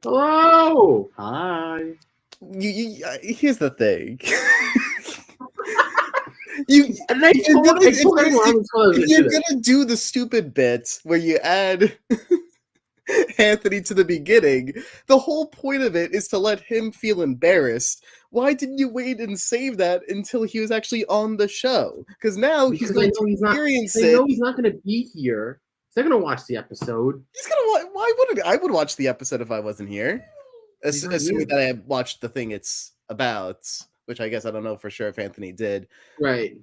Hello. Hi. Here's the thing. You're gonna do the stupid bit where you add Anthony to the beginning. The whole point of it is to let him feel embarrassed. Why didn't you wait and save that until he was actually on the show? Because now he's going to experience it. I know he's not going to be here. He's not going to watch the episode. He's gonna. Why wouldn't I would watch the episode if I wasn't here? Assuming that I watched the thing it's about, which I guess I don't know for sure if Anthony did. Right.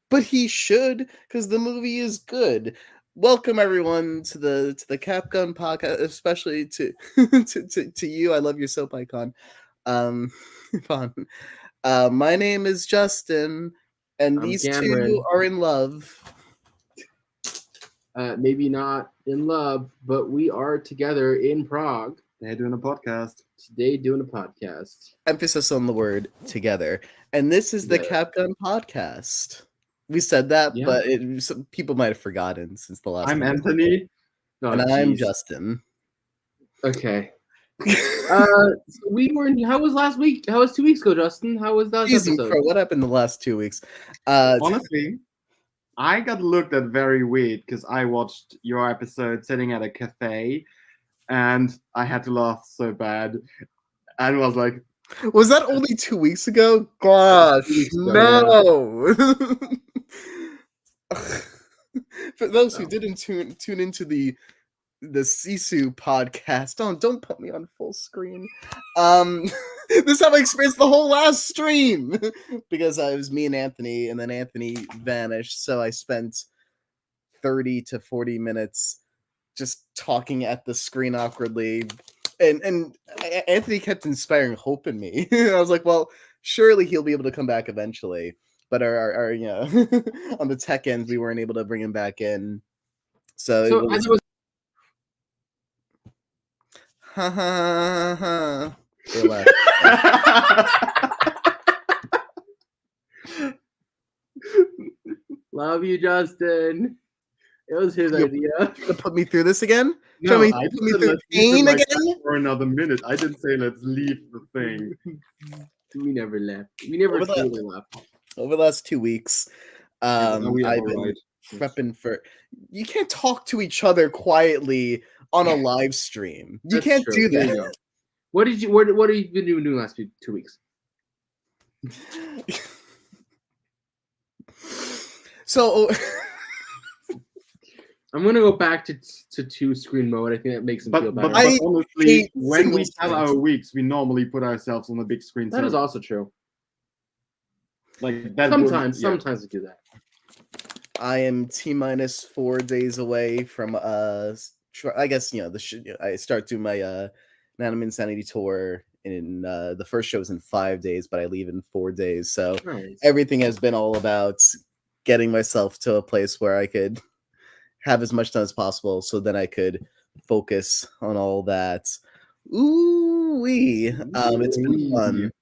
But he should, because the movie is good. Welcome everyone to the Capgun podcast, especially to to you. I love your soap icon. Fun. My name is Justin, and I'm these Cameron. two are in love. Maybe not in love, but we are together in Prague. They're doing a podcast. Today doing a podcast. Emphasis on the word together. And this is the Capgun podcast. We said that, but some people might have forgotten since the last I'm Anthony. And I'm Justin. Okay. So we were in, how was last week? How was 2 weeks ago, Justin? How was that episode? What happened the last 2 weeks? Honestly, I got looked at very weird because I watched your episode sitting at a cafe and I had to laugh so bad. And was like, was that only 2 weeks ago? Gosh, no. For those who didn't tune into the Sisu podcast, don't put me on full screen. This is how I experienced the whole last stream because it was me and Anthony, and then Anthony vanished, so I spent 30 to 40 minutes just talking at the screen awkwardly, and Anthony kept inspiring hope in me. I was like, well, surely he'll be able to come back eventually. But our on the tech end, we weren't able to bring him back in. So it was. Ha ha ha. Love you, Justin. It was his idea. To put me through this again? No, I put me through pain again for another minute. I didn't say let's leave the thing. We never left. We never truly left. Over the last 2 weeks, I've been prepping for. You can't talk to each other quietly on a live stream. You can't do that. What have you been doing the last 2 weeks? So I'm gonna go back to 2-screen mode. I think that makes them feel better. But honestly, when we tell our weeks, we normally put ourselves on the big screen. That is also true. Like that. Sometimes we do that. I am T-minus 4 days away from I guess I start doing my Anime Insanity tour in the first show is in 5 days, but I leave in 4 days. So everything has been all about getting myself to a place where I could have as much time as possible, so then I could focus on all that. Ooh-wee. It's been fun.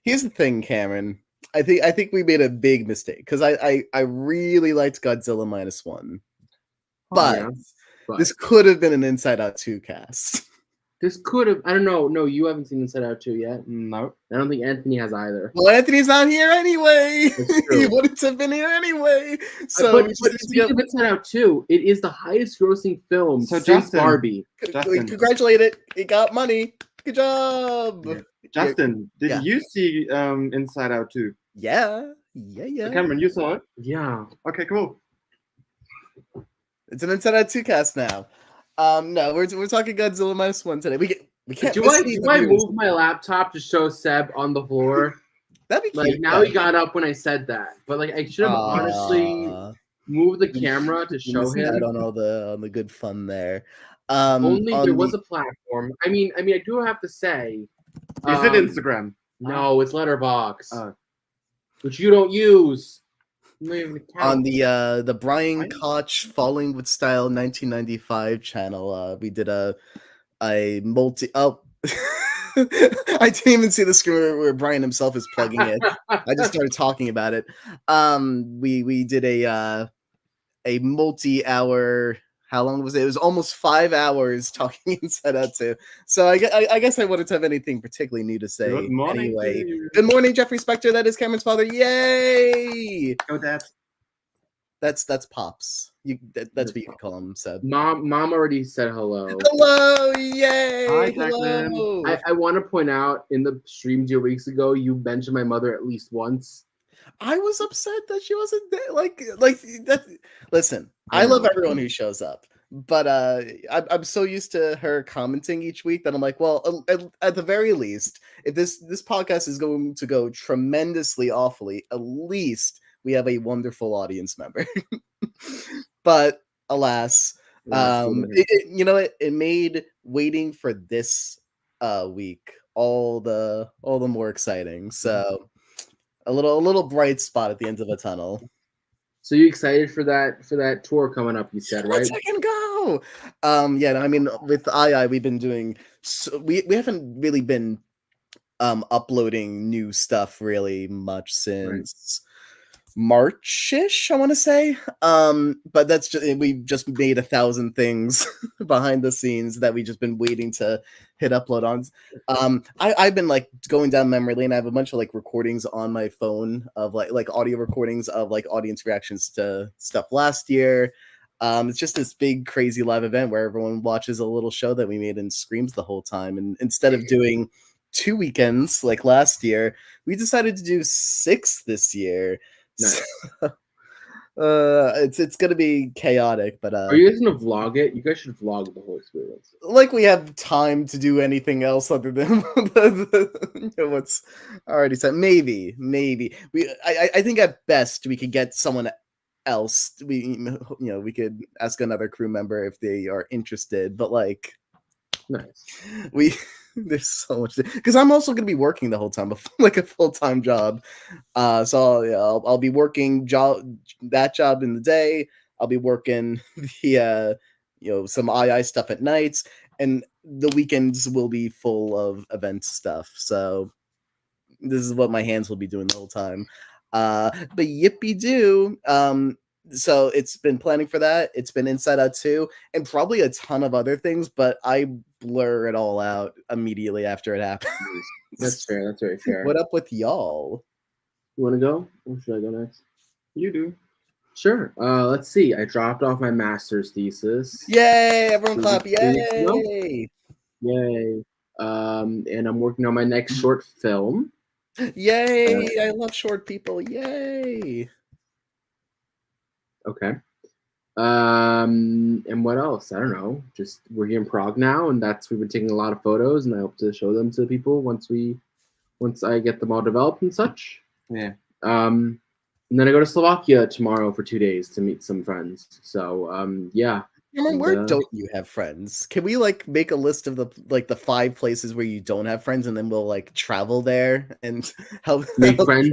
Here's the thing, Cameron. I think we made a big mistake because I really liked Godzilla -1, but this could have been an Inside Out 2 cast. This could have. I don't know. No, you haven't seen Inside Out 2 yet. No, I don't think Anthony has either. Well, Anthony's not here anyway. He wouldn't have been here anyway. So, but speaking of Inside Out 2, it is the highest-grossing film since Barbie. Congratulate it. It got money. Good job. Yeah. Justin, did you see Inside Out 2? Yeah. Cameron, you saw it? Yeah. Okay, cool. It's an Inside Out 2 cast now. No, we're talking Godzilla -1 today. We can't. Do I move my laptop to show Seb on the floor? That'd be like cute. Now he got up when I said that, but like I should have honestly moved the camera to show him. I don't know the good fun there. Only there was a platform. I mean, I do have to say, is it Instagram? No, it's Letterboxd, which you don't use. On the Brian Koch Falling with Style 1995 channel, we did a multi. Oh, I didn't even see the screen where Brian himself is plugging it. I just started talking about it. We did a multi-hour how long was it? It was almost 5 hours talking Inside Out 2. So I guess I wouldn't have anything particularly new to say. Good morning anyway. to you. Good morning, Jeffrey Spector. That is Cameron's father. Yay! Oh, that's That's Pops. That's what you could call him, Seb. Mom already said hello. Hello! Yay! Hi, Hello! I want to point out in the stream 2 weeks ago, you mentioned my mother at least once. I was upset that she wasn't there. Like that. Listen, I I love know. everyone who shows up, but I'm so used to her commenting each week that I'm like, well, at the very least, if this podcast is going to go tremendously awfully, at least we have a wonderful audience member. But alas, it made waiting for this week all the more exciting. So a little bright spot at the end of a tunnel. So you excited for that tour coming up? You said, right? Let's fucking go. Yeah, I mean, with we've been doing we haven't really been uploading new stuff really much since March-ish, I want to say. But that's just, we've just made 1,000 things behind the scenes that we've just been waiting to hit upload on. I've been like going down memory lane. I have a bunch of like recordings on my phone of like audio recordings of like audience reactions to stuff last year. It's just this big crazy live event where everyone watches a little show that we made and screams the whole time. And instead of doing 2 weekends like last year, we decided to do 6 this year. Nice. It's gonna be chaotic, but are you guys gonna vlog it? You guys should vlog the whole experience. Like we have time to do anything else other than what's already said. Maybe I think at best we could get someone else. We could ask another crew member if they are interested, but like nice. There's so much because I'm also going to be working the whole time, like a full-time job. So I'll be working that job in the day. I'll be working the some II stuff at nights, and the weekends will be full of event stuff. So this is what my hands will be doing the whole time. But yippee doo. So it's been planning for that. It's been Inside Out 2 and probably a ton of other things, but I blur it all out immediately after it happens. That's fair. That's very fair. What up with y'all? You want to go? Or should I go next? you do. Sure. Let's see. I dropped off my master's thesis. Yay! Everyone clap! Yay! Yay! And I'm working on my next short film. Yay! I love short people. Yay! Okay. And what else? I don't know. Just we're here in Prague now, and we've been taking a lot of photos, and I hope to show them to people once I get them all developed and such. Yeah. And then I go to Slovakia tomorrow for 2 days to meet some friends. So yeah. Cameron, where don't you have friends? Can we like make a list of the 5 places where you don't have friends, and then we'll like travel there and help make friends,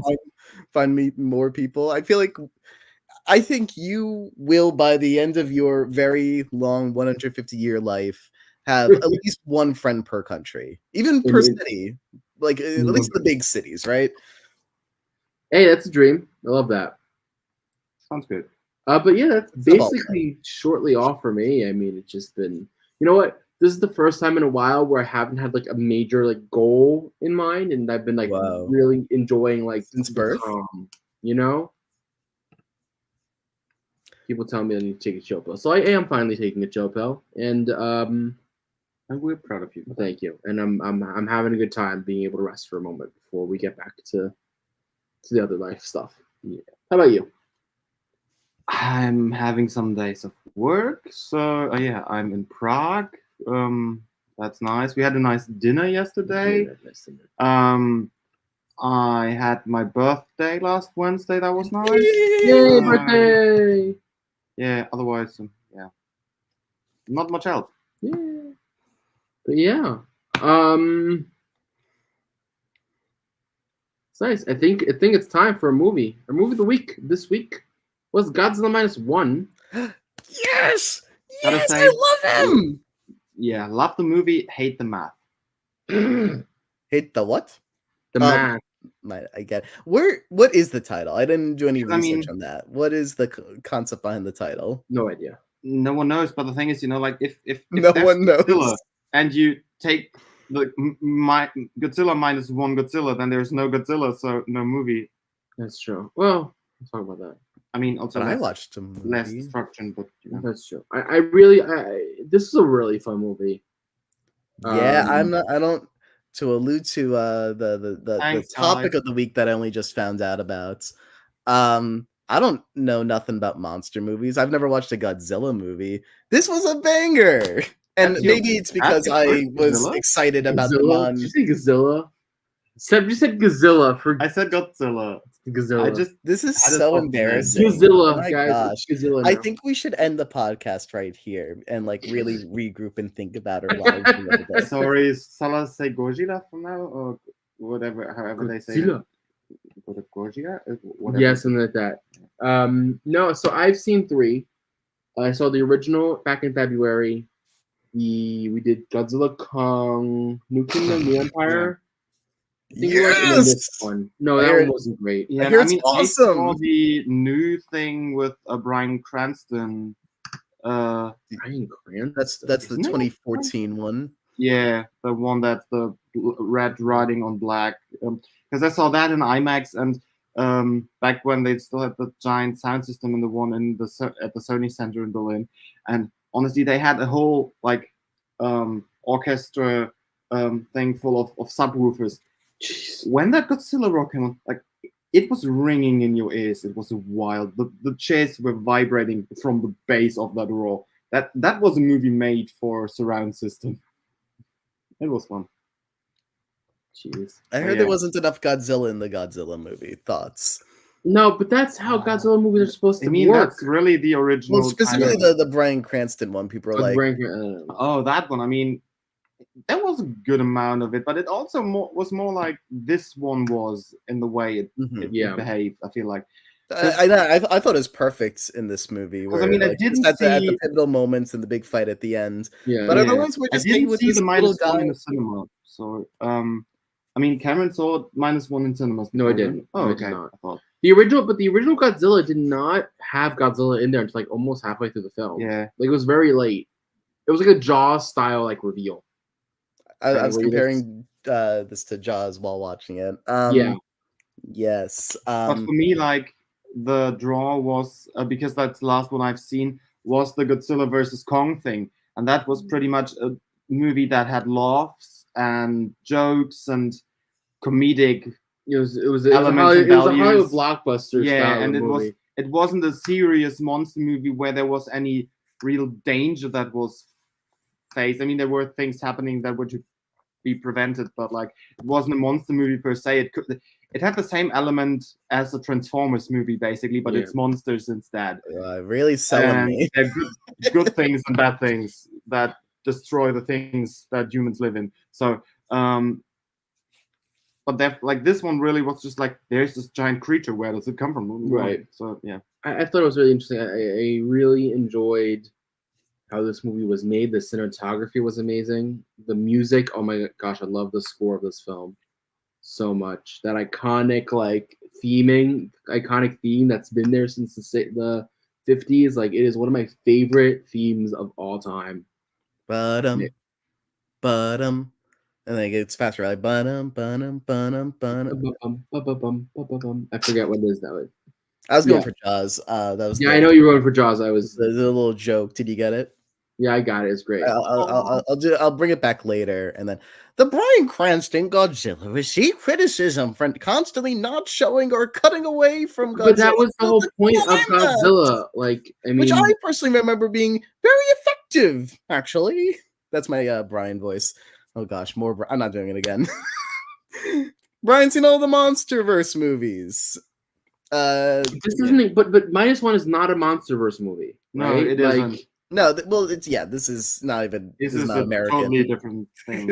find me more people? I think you will, by the end of your very long 150-year life, have at least one friend per country, even per city, like at least the big cities, right? Hey, that's a dream. I love that. Sounds good. But yeah, that's basically shortly off for me. I mean, it's just been, you know what? This is the first time in a while where I haven't had like a major like goal in mind, and I've been like really enjoying like since birth. You know, people tell me I need to take a chill pill, so I am finally taking a chill pill, and we're proud of you. Thank you, and I'm having a good time being able to rest for a moment before we get back to the other life stuff. Yeah. How about you? I'm having some days of work, so yeah, I'm in Prague. That's nice. We had a nice dinner yesterday. I had my birthday last Wednesday. That was nice. Yay, birthday! Yeah. Otherwise, yeah, not much else. Yeah. But yeah. It's nice. I think it's time for a movie. Our movie of the week this week was Godzilla -1. Yes! Yes, I love him! Yeah, love the movie, hate the math. Hate the what? The math. I get it. What is the title? I didn't do any research on that. What is the concept behind the title? No idea. no one knows. But the thing is, like if No there's one knows. Godzilla and you take the Godzilla minus one Godzilla, then there's no Godzilla, so no movie. That's true. Well, let's talk about that. I mean, also But I watched a movie. less destruction, but That's true. I really, this is a really fun movie. Yeah, I don't. To allude to the topic of the week that I only just found out about. I don't know nothing about monster movies. I've never watched a Godzilla movie. This was a banger, and maybe it's because I was excited about the Godzilla. Did you say Godzilla? You said Godzilla for. I said Godzilla. Godzilla. This is so embarrassing. Godzilla, oh my guys. Gosh. Godzilla I now. think we should end the podcast right here and like really regroup and think about our lives. Sorry, shall I say Godzilla from now or whatever? However they say it. Godzilla? Whatever. Yeah, something like that. No, so I've seen 3. I saw the original back in February. We did Godzilla, Kong, New Kingdom, New Empire. Yes! This one. No, that one wasn't great. Yeah, I mean, awesome. I saw the new thing with Bryan Cranston. Bryan Cranston. That's the 2014 one. Yeah, the one that's the red riding on black. Because I saw that in IMAX, and back when they still had the giant sound system in the one at the Sony Center in Berlin, and honestly, they had a whole orchestra thing full of subwoofers. Jeez. When that Godzilla rock came on, it was ringing in your ears. It was wild. The chairs were vibrating from the base of that roar. That was a movie made for surround system. It was fun. Jeez. I heard there wasn't enough Godzilla in the Godzilla movie. Thoughts? No, but that's how Godzilla movies are supposed to work. That's really the original. Well, specifically the Bryan Cranston one. People are like, oh, that one. I mean, there was a good amount of it, but it also was more like this one was in the way it behaved. I feel like I thought it was perfect in this movie. Where, I mean, I didn't at see the pivotal moments and the big fight at the end. Yeah, but otherwise we're just I didn't with see this the little guy in the cinema. So I mean, Cameron saw -1 in cinemas. No, I didn't. Oh, no, okay. I did not. The original Godzilla did not have Godzilla in there until almost halfway through the film. Yeah, it was very late. It was like a Jaws style reveal. I was comparing this to Jaws while watching it. Yes. But for me, the draw was because that's the last one I've seen was the Godzilla versus Kong thing, and that was pretty much a movie that had laughs and jokes and comedic. It was a Hollywood blockbuster. Yeah, and it wasn't a serious monster movie where there was any real danger that was faced. I mean, there were things happening that were to be prevented, but it wasn't a monster movie per se. It had the same element as a Transformers movie, basically, but it's monsters instead. Really selling me. Good things and bad things that destroy the things that humans live in. So, but this one really was just there's this giant creature. Where does it come from? Right. So yeah, I thought it was really interesting. I really enjoyed how this movie was made. The cinematography was amazing. The music, oh my gosh, I love the score of this film so much. That iconic theme that's been there since the 50s. It is one of my favorite themes of all time. And then it gets faster, I forget what it is now. I was going for Jaws. That was I know you were going for Jaws. I was the little joke. Did you get it? Yeah, I got it. It's great. I'll bring it back later. And then the Bryan Cranston Godzilla received criticism for constantly not showing or cutting away from Godzilla. But that was the whole point of Godzilla. Which I personally remember being very effective. Actually, that's my Bryan voice. Oh gosh, I'm not doing it again. Brian's seen all the MonsterVerse movies. This isn't. But -1 is not a MonsterVerse movie. No, right? it isn't. No, this is not even. This is not a American. Totally different thing.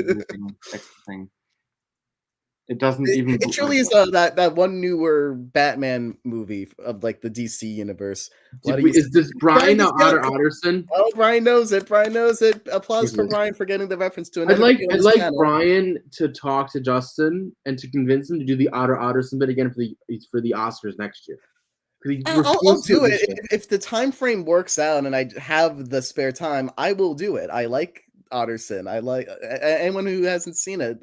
It doesn't even. It truly is that one newer Batman movie of the DC universe. Is this Brian Otterson? Oh, Brian knows it. Applause for Brian for getting the reference to it. I'd like Brian to talk to Justin and to convince him to do the Otterson bit again for the Oscars next year. I'll do it if the time frame works out and I have the spare time. I will do it. I like Otterson. I like anyone who hasn't seen it.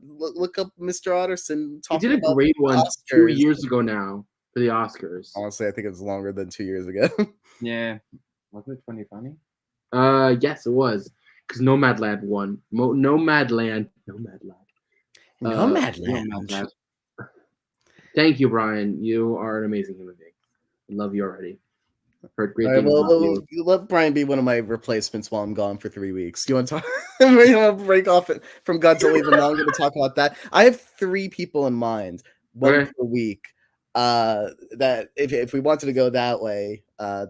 Look up Mr. Otterson. He did a great one 2 years ago now for the Oscars. Honestly, I think it was longer than 2 years ago. Yeah, wasn't it 2020? Yes, it was because Nomadland won. Nomadland. Thank you, Brian. You are an amazing human being. I love you already. Heard great things about you. Let Brian be one of my replacements while I'm gone for 3 weeks. Do you want to talk? You want to break off from Godzilla even longer to talk about that? I have 3 people in mind, one per week. That if we wanted to go that way, I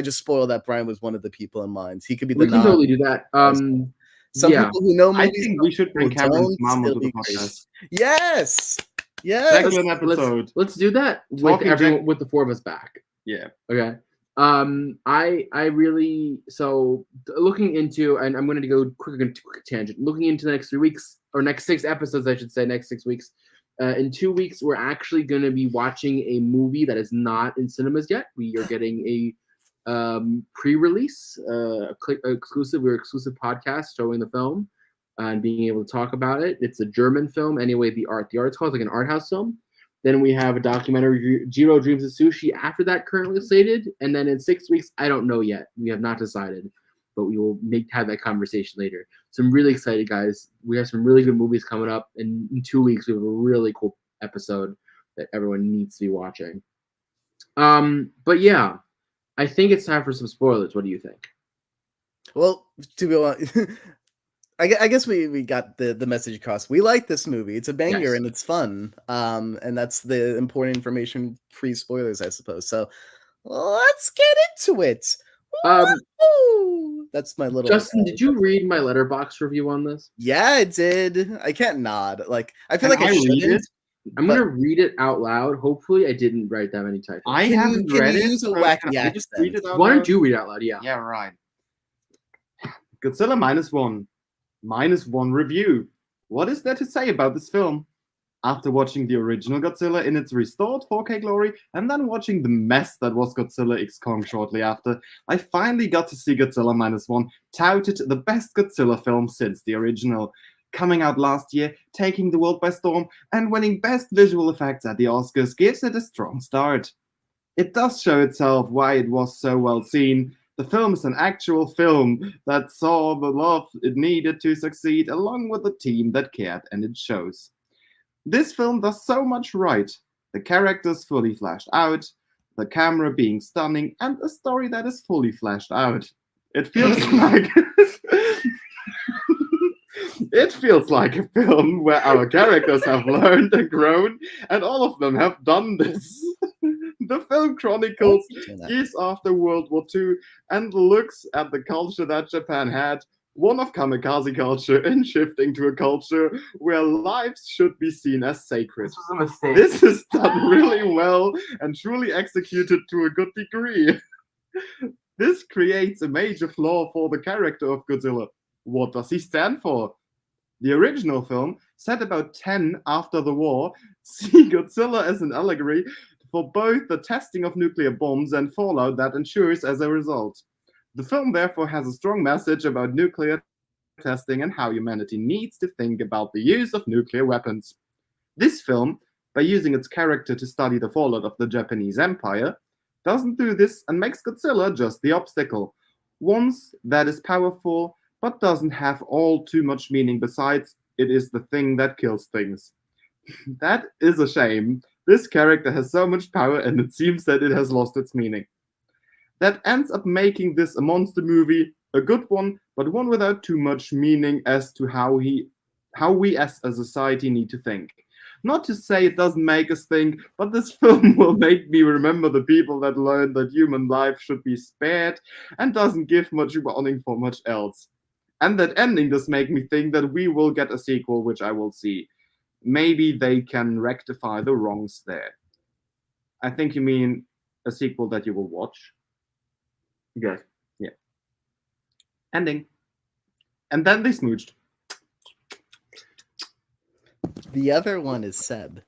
just spoiled that Brian was one of the people in mind. He could be the. We can totally do that. Some people who know movies. I think we should bring Cameron's mom onto the podcast. Yes. Second episode. Let's do that with everyone, with the 4 of us back. Yeah. Okay. I really looking into, and I'm going to go quick tangent. Looking into the next 3 weeks or next 6 episodes, I should say, next 6 weeks. In 2 weeks, we're actually going to be watching a movie that is not in cinemas yet. We are getting a pre-release, exclusive podcast showing the film and being able to talk about it. It's a German film. Anyway, the art's called like an art house film. Then we have a documentary, Jiro Dreams of Sushi, after that currently slated. And then in 6 weeks, I don't know yet. We have not decided, but we will have that conversation later. So I'm really excited, guys. We have some really good movies coming up. And in 2 weeks, we have a really cool episode that everyone needs to be watching. But yeah, I think it's time for some spoilers. What do you think? Well, to be honest, I guess we got the message across. We like this movie. It's a banger and it's fun. And that's the important information, free spoilers, I suppose. So let's get into it. That's my little. Justin, did you read my Letterboxd review on this? Yeah, I did. I can't nod. Like I feel like I shouldn't. I'm gonna read it out loud. Hopefully, I didn't write that many typos. I haven't read it. Use a wacky accent. Why don't you read it out loud? Yeah. Yeah, right. Godzilla -1 review. What is there to say about this film? After watching the original Godzilla in its restored 4K glory and then watching the mess that was Godzilla X Kong shortly after, I finally got to see Godzilla -1, touted the best Godzilla film since the original. Coming out last year, taking the world by storm, and winning Best Visual Effects at the Oscars gives it a strong start. It does show itself why it was so well seen. The film is an actual film that saw the love it needed to succeed, along with a team that cared, and it shows. This film does so much right. The characters fully fleshed out, the camera being stunning, and a story that is fully fleshed out. It feels like... It feels like a film where our characters have learned and grown, and all of them have done this. The film chronicles years after World War II and looks at the culture that Japan had, one of kamikaze culture, and shifting to a culture where lives should be seen as sacred. This was a mistake. This is done really well and truly executed to a good degree. This creates a major flaw for the character of Godzilla. What does he stand for? The original film, set about 10 after the war, see Godzilla as an allegory for both the testing of nuclear bombs and fallout that ensures as a result. The film therefore has a strong message about nuclear testing and how humanity needs to think about the use of nuclear weapons. This film, by using its character to study the fallout of the Japanese Empire, doesn't do this and makes Godzilla just the obstacle. Once that is powerful, but doesn't have all too much meaning besides it is the thing that kills things. That is a shame. This character has so much power and it seems that it has lost its meaning. That ends up making this a monster movie, a good one, but one without too much meaning as to how we as a society need to think. Not to say it doesn't make us think, but this film will make me remember the people that learned that human life should be spared and doesn't give much warning for much else. And that ending does make me think that we will get a sequel, which I will see. Maybe they can rectify the wrongs there. I think you mean a sequel that you will watch. Yes. Yeah. Ending. And then they smooched. The other one is Seb.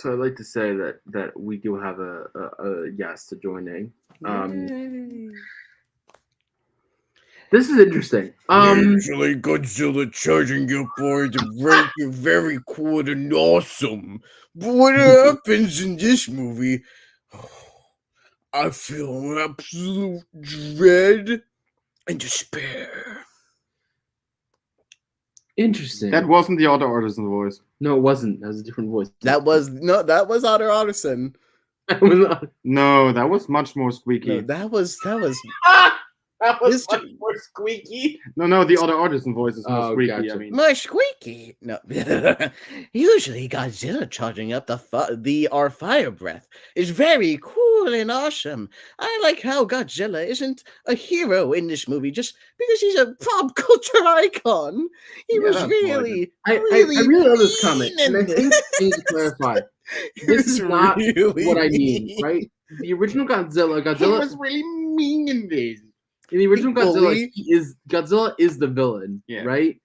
So I'd like to say that we do have a guest joining. This is interesting. Usually Godzilla charging you for to break you very cool and awesome. But what happens in this movie, I feel absolute dread and despair. Interesting. That wasn't the Otto Artisan voice. No, it wasn't. That was a different voice. That was Otter Otterson. No, that was much more squeaky. No, that was That was Mr. much more squeaky. No, the Otto Artisan voice is more squeaky. Gotcha. I mean, more squeaky. No, usually Godzilla charging up our fire breath is very cool and awesome. I like how Godzilla isn't a hero in this movie just because he's a pop culture icon. He was really, I really love this comment, and I think I need to clarify. This is not really what I mean, right? The original Godzilla he was really mean in this. In the original Godzilla, Godzilla is the villain, yeah. right?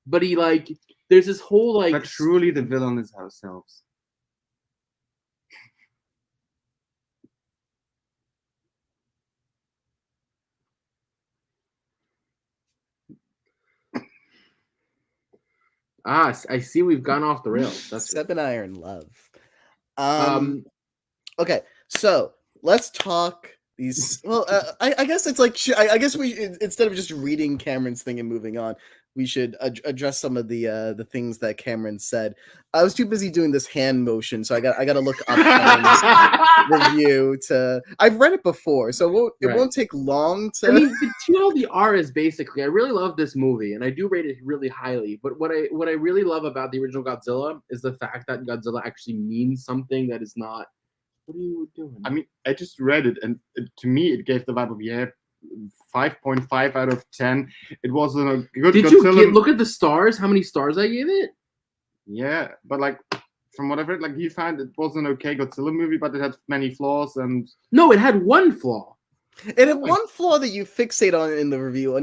But he there's this whole But truly, the villain is ourselves. I see we've gone off the rails. That's Seven Iron Love. Okay, so let's talk these. Well, I guess it's like I guess we instead of just reading Cameron's thing and moving on, we should address some of the things that Cameron said. I was too busy doing this hand motion, so I got to look up Cameron's review. I've read it before, so it won't take long to. I mean, the TLDR is basically I really love this movie, and I do rate it really highly. But what I really love about the original Godzilla is the fact that Godzilla actually means something that is not. What are you doing? I mean, I just read it, and to me, it gave the vibe of 5.5 out of 10. It was a good. Did Godzilla. you look at the stars? How many stars I gave it? Yeah, but from what I've read, you found it was an okay Godzilla movie, but it had many flaws. And no, it had one flaw. It had one flaw that you fixate on in the review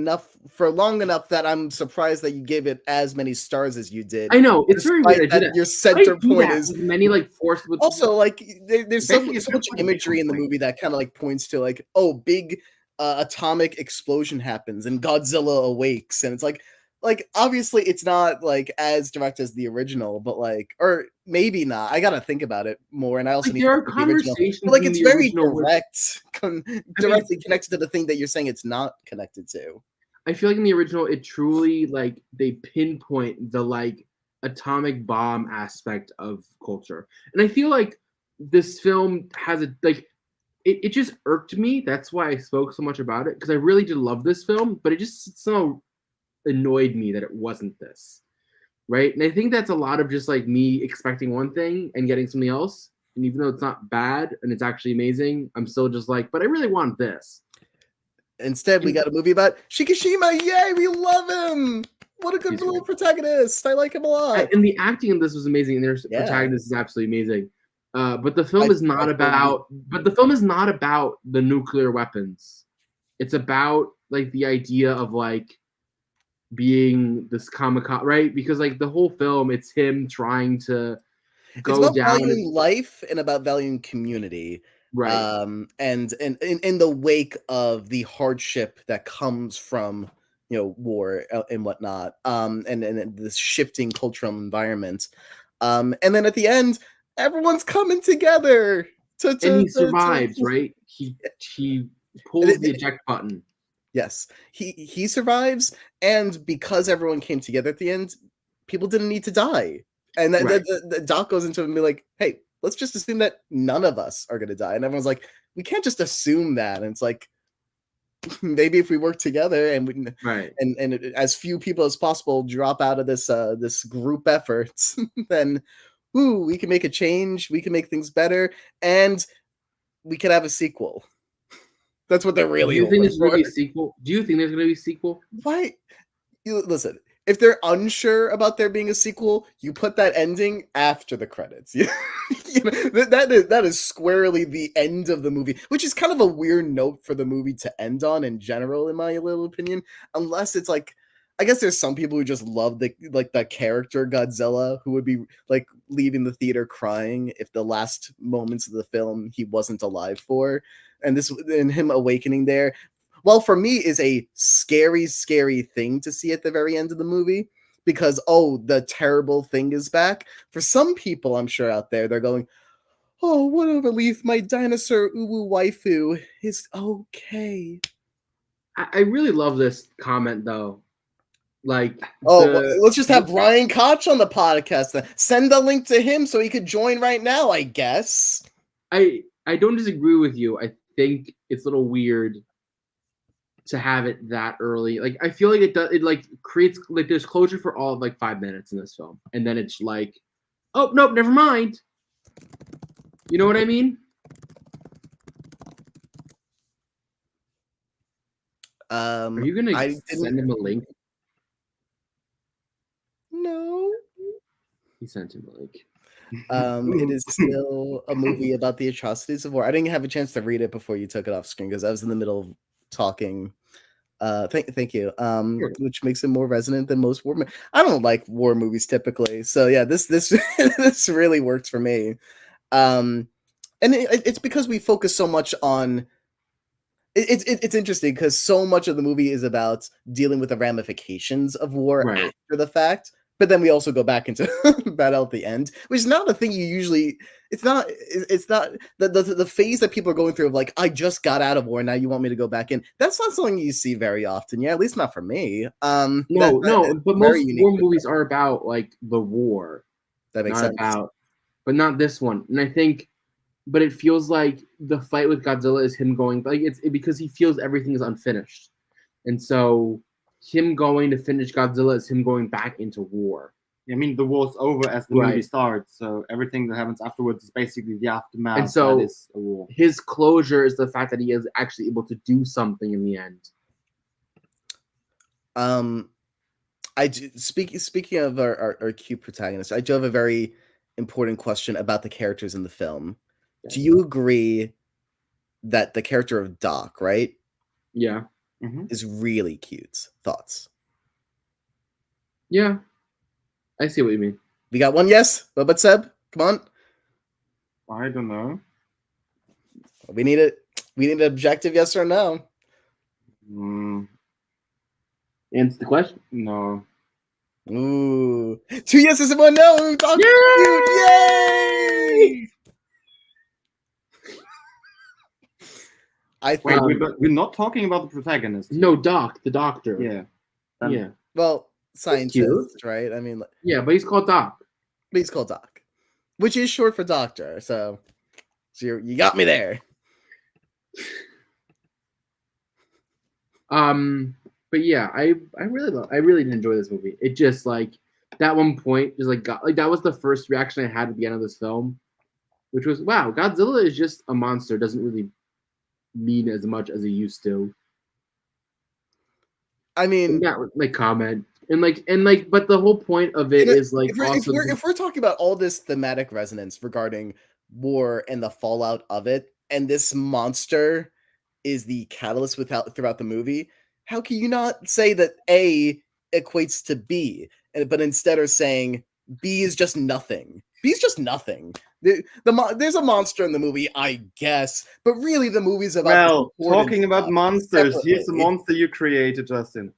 long enough that I'm surprised that you gave it as many stars as you did. I know it's very weird. That your center point is many forced with. Also, there's so much imagery in the movie that kind of points to big atomic explosion happens and Godzilla awakes, and it's obviously it's not as direct as the original, but or maybe not. I gotta think about it more, and I also need there are to conversations. But it's very direct, directly connected to the thing that you're saying it's not connected to. I feel like in the original, it truly they pinpoint the atomic bomb aspect of culture, and I feel like this film has it just irked me. That's why I spoke so much about it, because I really did love this film, but it just so annoyed me that it wasn't this, right? And I think that's a lot of just me expecting one thing and getting something else, and even though it's not bad and it's actually amazing, I'm still just but I really want this. Instead, we got a movie about Shikishima. Yay, we love him. What a good little protagonist. I like him a lot. And the acting in this was amazing, and their protagonist is absolutely amazing. But the film is not about the nuclear weapons. It's about the idea of being this kamikaze, right? Because the whole film, it's him trying to go it's about down valuing life and about valuing community, right? And in the wake of the hardship that comes from war and whatnot, and this shifting cultural environment, and then at the end, everyone's coming together and he survives, right? He pulls the eject button. Yes, he survives, and because everyone came together at the end, people didn't need to die. And the Doc goes into it and be like, "Hey, let's just assume that none of us are going to die." And everyone's like, "We can't just assume that." And it's maybe if we work together and and as few people as possible drop out of this group effort, then we can make a change. We can make things better, and we could have a sequel. That's what they're really. Do you think there's going to be a sequel? Do you think there's going to be a sequel? Why? Listen, if they're unsure about there being a sequel, you put that ending after the credits. That is squarely the end of the movie, which is kind of a weird note for the movie to end on in general, in my little opinion. Unless it's I guess there's some people who just love the character Godzilla, who would be like leaving the theater crying if the last moments of the film he wasn't alive for, and him awakening there. Well, for me, is a scary, scary thing to see at the very end of the movie because the terrible thing is back. For some people, I'm sure out there, they're going, "Oh, what a relief! My dinosaur uwu waifu is okay." I really love this comment though. Like, let's just have Brian Koch on the podcast then. Send the link to him so he could join right now, I guess. I don't disagree with you. I think it's a little weird to have it that early. Like, I feel like it like creates like there's closure for all of like 5 minutes in this film, and then it's like, oh nope, never mind. You know what I mean? Are you gonna send him a link? No. He sent him a link. It is still a movie about the atrocities of war. I didn't have a chance to read it before you took it off screen because I was in the middle of talking. Thank you. Sure. Which makes it more resonant than most war. I don't like war movies typically, so yeah, this this really works for me. And it's because we focus so much on. It's interesting because so much of the movie is about dealing with the ramifications of war after the fact. But then we also go back into battle at the end, which is not a thing you usually. It's not the phase that people are going through of like, I just got out of war, now you want me to go back in. That's not something you see very often. Yeah, at least not for me. No, but most war movies are about like the war. That makes sense. But not this one. And I think, but it feels like the fight with Godzilla is him going like because he feels everything is unfinished, and so. Him going to finish Godzilla is him going back into war. I mean, the war's over as the movie starts, so everything that happens afterwards is basically the aftermath. And so that is a war. His closure is the fact that he is actually able to do something in the end. Speaking of our cute protagonist, I do have a very important question about the characters in the film. Yeah. Do you agree that the character of Doc, right? Yeah. Is really cute. Thoughts? Yeah, I see what you mean. We got one yes. What about Seb? Come on. I don't know. We need it. We need an objective yes or no. Answer the question. No. Ooh, 2 yeses and 1 no. Doc, yay! Wait, we're not talking about the protagonist. No, Doc, the doctor. Yeah. Yeah. Well, scientist, right? I mean, yeah, but he's called Doc. But he's called Doc, which is short for doctor. So you got me there. But yeah, I really did enjoy this movie. It just like that one point just like that was the first reaction I had at the end of this film, which was wow, Godzilla is just a monster. Doesn't really mean as much as he used to. I mean, that was my comment, and but the whole point of it is like if we're talking about all this thematic resonance regarding war and the fallout of it, and this monster is the catalyst throughout the movie, how can you not say that A equates to B, but instead are saying B is just nothing? B is just nothing. There's a monster in the movie, I guess, but really the movie's about. Well, talking about monsters, here's the monster you created, Justin.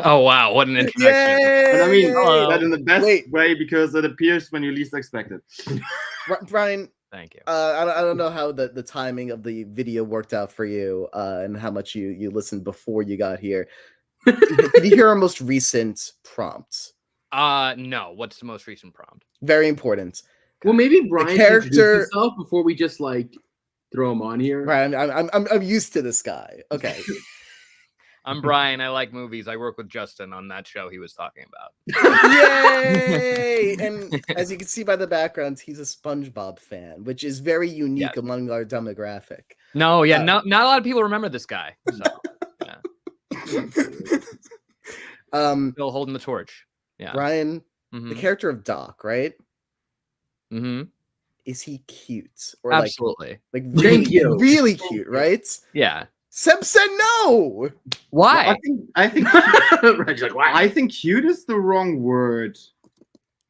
Oh wow, what an introduction! And I mean that in the best way because it appears when you least expect it. Brian, thank you. I don't know how the timing of the video worked out for you, and how much you listened before you got here. Did you hear our most recent prompt? No. What's the most recent prompt? Very important. Well, maybe Brian should introduce himself before we just like throw him on here. Right, I'm used to this guy. Okay. I'm Brian. I like movies. I work with Justin on that show he was talking about. Yay! And as you can see by the background, he's a SpongeBob fan, which is very unique among our demographic. No, yeah, not a lot of people remember this guy. So, yeah. Still holding the torch. Yeah, Brian, the character of Doc, right? Mm-hmm. Is he cute? Or absolutely. Like really, really cute, right? Yeah. Seb said no. Why? I think Reg's like, why? I think cute is the wrong word.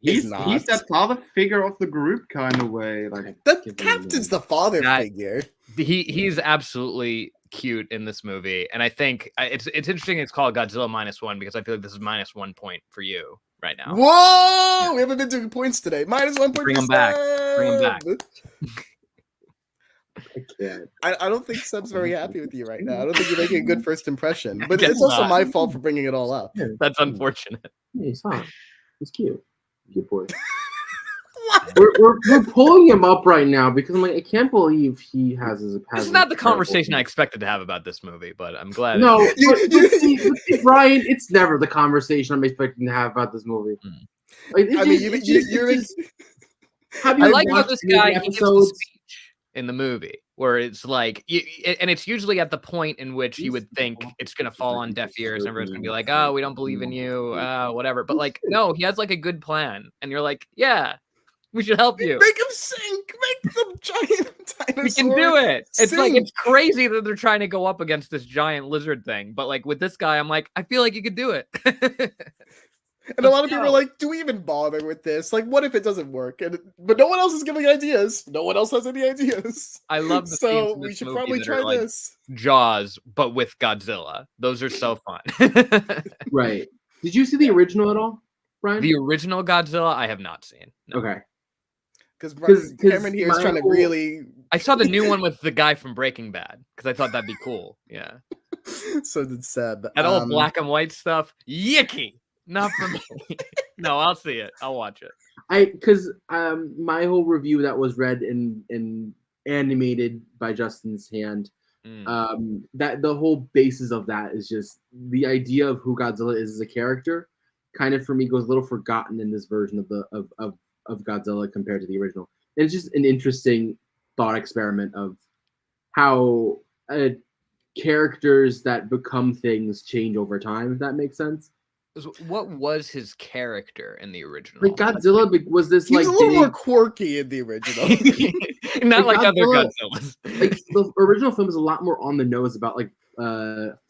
He's not. that father figure of the group kind of way. Like The captain's the father figure. He's absolutely cute in this movie, and I think it's interesting. It's called Godzilla -1 because I feel like this is -1 point for you right now. Whoa! Yeah. We haven't been doing points today. -1 point. Bring him back. Bring him back. I can't. I don't think Seb's very happy with you right now. I don't think you're making a good first impression. But guess it's also not. my fault for bringing it all up. Yeah. That's unfortunate. Yeah, he's hot. He's cute. Cute boy. We're pulling him up right now because I'm like, I can't believe he has his. This is not the conversation I expected to have about this movie, but I'm glad. No, but Brian, it's never the conversation I'm expecting to have about this movie. Like, I mean, you're have I you like how watched this any guy he gives the episodes? speech in the movie where it's like, and it's usually at the point in which you would think it's going to fall on deaf ears. Everyone's going to be like, oh, we don't believe in you, whatever. But like, no, he has like a good plan. And you're like, yeah, we should help you. Make him sink. Make the giant dinosaur. We can do it. It's like, sink. it's crazy that they're trying to go up against this giant lizard thing. But like with this guy, I'm like, I feel like you could do it. And a lot of people are like, do we even bother with this? Like, what if it doesn't work? But no one else is giving ideas. No one else has any ideas. I love the scenes So in we this should movie probably that try are, like, this. Jaws, but with Godzilla. Those are so fun. Right. Did you see the original at all, Brian? The original Godzilla, I have not seen. No. Okay. Because Cameron here is trying to really. I saw the new one with the guy from Breaking Bad because I thought that'd be cool. Yeah. So did Seb. That old black and white stuff. Yicky. Not for me. No, I'll see it. I'll watch it. Because my whole review that was read and animated by Justin's hand, that the whole basis of that is just the idea of who Godzilla is as a character. Kind of for me goes a little forgotten in this version of Godzilla compared to the original. And it's just an interesting thought experiment of how characters that become things change over time. If that makes sense. What was his character in the original? Like Godzilla was this He was like a little big, more quirky in the original. Not like other Godzilla, Godzillas. Like the original film is a lot more on the nose about like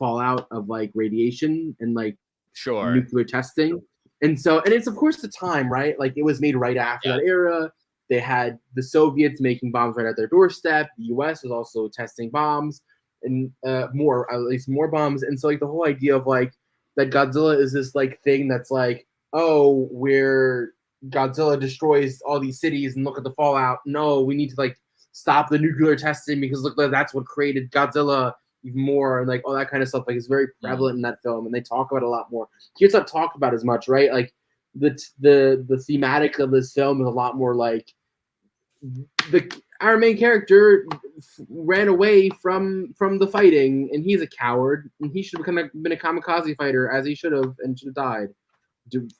fallout of like radiation and like Sure. nuclear testing. And it's of course the time, right? Like it was made right after that era. They had the Soviets making bombs right at their doorstep. The US was also testing bombs and at least more bombs. And so like the whole idea of like that Godzilla is this like thing that's like, oh, where Godzilla destroys all these cities and look at the fallout. No, we need to like stop the nuclear testing because look, that's what created Godzilla even more, and like all that kind of stuff. Like it's very prevalent in that film, and they talk about it a lot more. It's not talked about as much, right? Like the thematic of this film is a lot more like our main character ran away from the fighting, and he's a coward, and he should have been a kamikaze fighter, as he should have, and should have died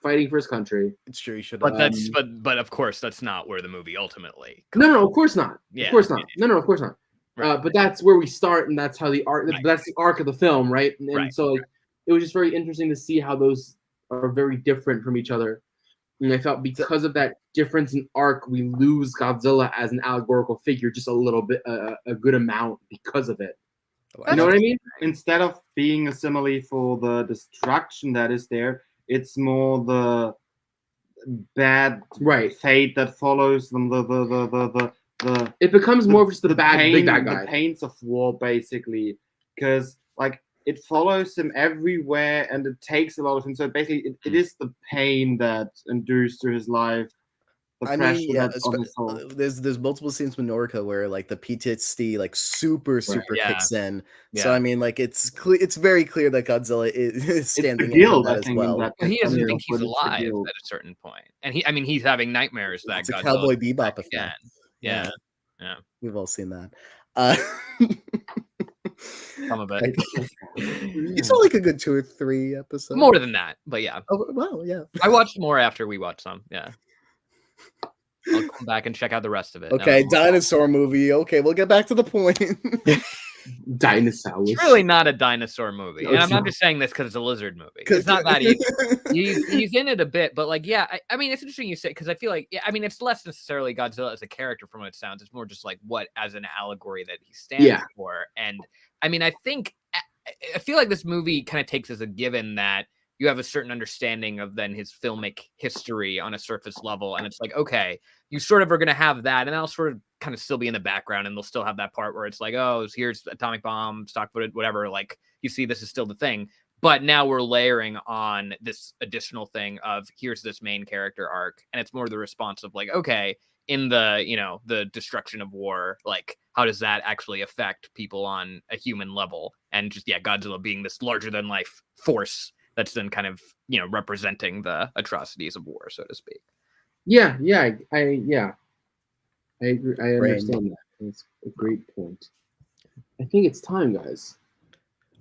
fighting for his country. It's true, he should. But but of course that's not where the movie ultimately. No, of course not. Yeah, of course not. No, of course not. Right. But that's where we start, and that's how the arc. Right. That's the arc of the film, right? And Right. so like, it was just very interesting to see how those are very different from each other. And I felt because of that difference in arc, we lose Godzilla as an allegorical figure just a little bit, a good amount because of it. You know what I mean? Instead of being a simile for the destruction that is there, it's more the bad fate that follows them. It becomes more of just the big bad guy. The pains of war, basically, because like it follows him everywhere and it takes a lot of him. So basically, it is the pain that endures through his life. I mean, yeah, there's multiple scenes with Noriko where like the PTSD like super kicks in. Yeah. So I mean, like it's very clear that Godzilla is standing in for that as well. He doesn't think he's alive at a certain point, and he's having nightmares that it's a Cowboy Bebop again. Yeah. We've all seen that. Some of it. You saw like a good 2 or 3 episodes. More than that, but yeah. Oh well, yeah. I watched more after we watched some. Yeah. I'll come back and check out the rest of it. Okay, dinosaur movie. Okay, we'll get back to the point. Dinosaurs. It's really not a dinosaur movie, No, and it's I'm not not. just saying this because it's a lizard movie. It's not that either. He's in it a bit, but like, yeah, I mean, it's interesting you say because I feel like, yeah, I mean, it's less necessarily Godzilla as a character from what it sounds. It's more just like what as an allegory that he stands for. And I mean, I feel like this movie kind of takes as a given that you have a certain understanding of then his filmic history on a surface level, and it's like, okay, you sort of are going to have that, and that'll sort of kind of still be in the background, and they'll still have that part where it's like, oh, here's atomic bomb, stock footage, whatever. Like, you see, this is still the thing, but now we're layering on this additional thing of here's this main character arc, and it's more the response of like, okay, in the the destruction of war, like how does that actually affect people on a human level, and just Godzilla being this larger than life force that's then kind of representing the atrocities of war, so to speak. I agree. I understand that. It's a great point. I think it's time, guys.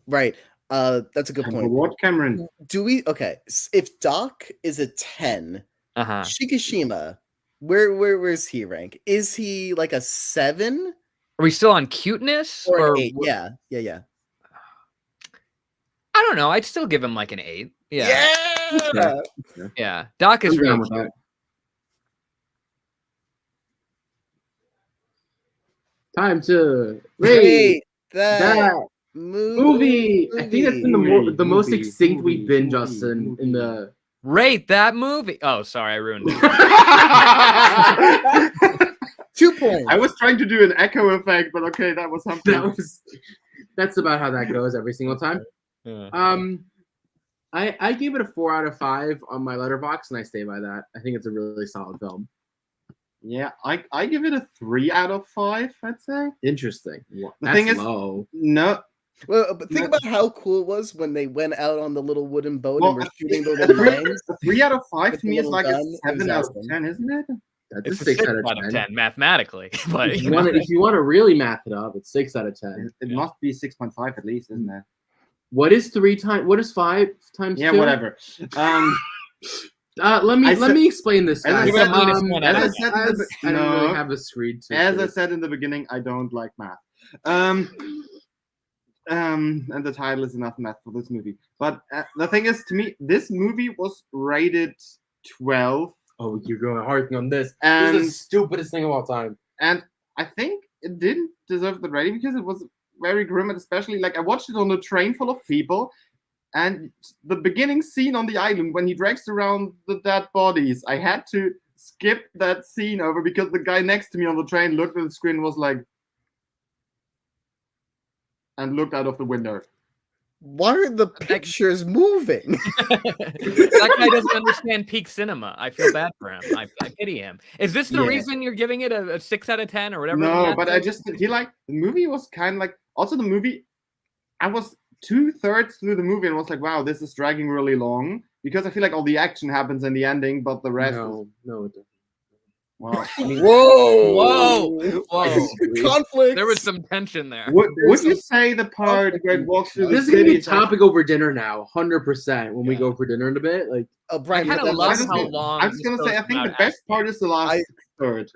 Right. That's a good point. What, Cameron? Do we? Okay. If Doc is a 10, Shikishima, where's he rank? Is he like a 7? Are we still on cuteness or an 8? Yeah. I don't know. I'd still give him like an 8. Yeah. Yeah. Doc is really cute. Time to rate that movie. I think that's been the most succinct we've been, Justin, in the rate that movie. Oh, sorry, I ruined it. 2 points. I was trying to do an echo effect, but okay, that was something. That's about how that goes every single time. I gave it a 4 out of 5 on my letterbox, and I stay by that. I think it's a really solid film. Yeah, I give it a 3 out of 5, I'd say. Interesting. The thing is, low. No. Well, but think about how cool it was when they went out on the little wooden boat and were shooting the little lines. A 3 out of 5 to me is like a 7 out of 10, isn't it? It's a 6 out of 10 mathematically. But if you want to really math it up, it's 6 out of 10. It must be 6.5 at least, isn't it? What is 3 times? What is 5 times 2? Yeah, whatever. Let me explain this, guys. As I said, I don't really have a screen. As I said in the beginning, I don't like math. And the title is enough math for this movie. But the thing is, to me, this movie was rated 12. Oh, you're going hard on this. And this is the stupidest thing of all time. And I think it didn't deserve the rating because it was very grim, and especially like I watched it on a train full of people. And the beginning scene on the island when he drags around the dead bodies, I had to skip that scene over because the guy next to me on the train looked at the screen and was like, and looked out of the window. Why are the pictures moving? That guy doesn't understand peak cinema. I feel bad for him. I pity him. Is this the reason you're giving it a 6 out of 10 or whatever? No, but the movie was kind of like, also the movie, I was 2/3 through the movie and was like, wow, this is dragging really long because I feel like all the action happens in the ending, but the rest no, it doesn't. Wow. Whoa! Conflict. There was some tension there. Would you say the part where it walks through this the is gonna city? be a topic over dinner now, 100%. When we go for dinner in a bit, like Brian, I kind of love how long. I was gonna say, I think the best part is the last third.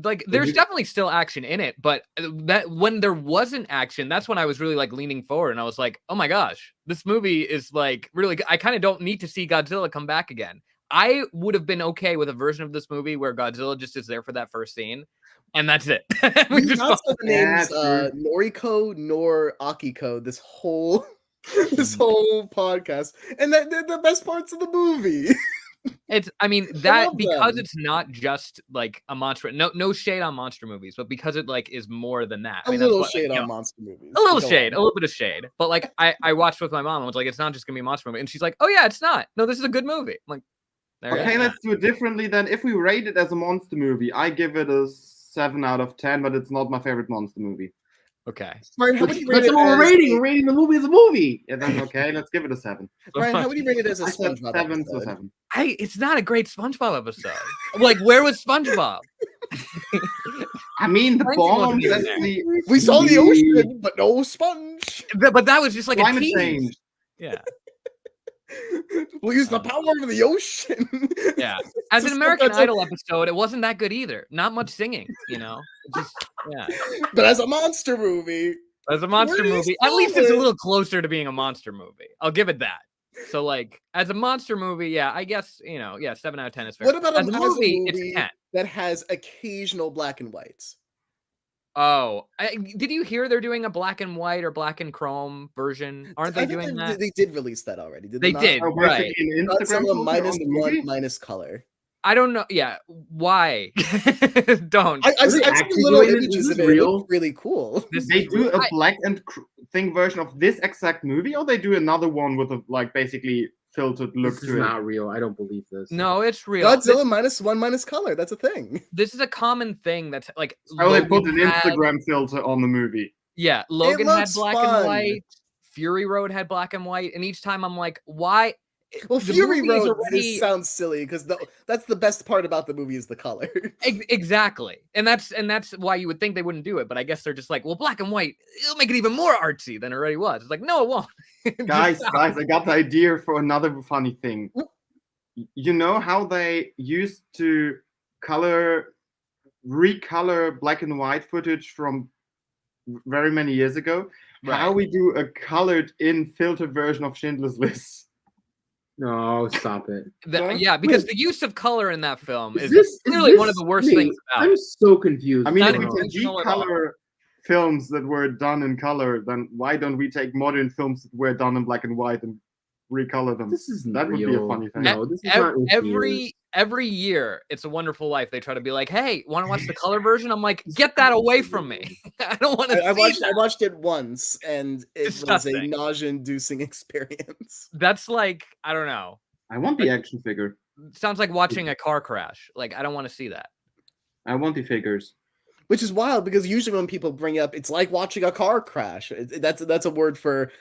Like, there's definitely still action in it, but that when there wasn't action, that's when I was really like leaning forward, and I was like, oh my gosh, this movie is like really good. I kind of don't need to see Godzilla come back again. I would have been okay with a version of this movie where Godzilla just is there for that first scene, and that's it. We just not the names Noriko nor Akiko this whole podcast, and they're the best parts of the movie. I mean that because it's not just like a monster. No shade on monster movies, but because it like is more than that. A little shade on monster movies. A little bit of shade. But like I watched with my mom and was like, it's not just gonna be a monster movie, and she's like, oh yeah, it's not. No, this is a good movie. I'm like, okay, let's do it differently then. If we rate it as a monster movie, I give it a 7 out of 10, but it's not my favorite monster movie. Okay. Ryan, how would you rate that's it? What we're rating. We're rating the movie as a movie. Yeah, then okay, let's give it a 7. Ryan, how would you rate it as a SpongeBob 7 episode? to 7. It's not a great SpongeBob episode. Like, where was SpongeBob? I mean, the bomb. We saw the ocean, but no sponge. But that was just like climate a tease. change. Yeah. We'll use the power of the ocean. Yeah. As an American Idol episode, it wasn't that good either. Not much singing, Just yeah. But as a monster movie, at least it's a little closer to being a monster movie. I'll give it that. So like as a monster movie, yeah, I guess 7 out of 10 is fair. What about as a movie, it's 10. That has occasional black and whites? Oh, did you hear they're doing a black and white or black and chrome version? Aren't they doing that? They did release that already. They did, right? Godzilla minus color. I don't know. Yeah, why? Don't. I've seen little images of it. It looks really cool. They do a black and thing version of this exact movie, or they do another one with a basically filtered look this to is it. not real. I don't believe this. No, it's real. Godzilla minus color. That's a thing. This is a common thing. That's like. Oh, they put an Instagram filter on the movie. Yeah, Logan had black and white. Fury Road had black and white, and each time I'm like, why? Well, Fury Road sounds silly because that's the best part about the movie is the color. Exactly, and that's why you would think they wouldn't do it, but I guess they're just like, well, black and white, it'll make it even more artsy than it already was. It's like, no, it won't. guys, I got the idea for another funny thing. You know how they used to recolor black and white footage from very many years ago? Right. How we do a colored in filtered version of Schindler's List. No, stop it. Yeah, because the use of color in that film is clearly one of the worst things about it. I'm so confused. I mean, if we can decolor films that were done in color, then why don't we take modern films that were done in black and white and recolor them? That would be a funny thing. No, this is not every year, It's a Wonderful Life, they try to be like, hey, want to watch the color version? I'm like, get that away from me. I don't want to I watched it once, and it was a nausea-inducing experience. That's like, I don't know. I want the action figure. Sounds like watching a car crash. Like, I don't want to see that. I want the figures. Which is wild, because usually when people bring up, it's like watching a car crash. That's a word for...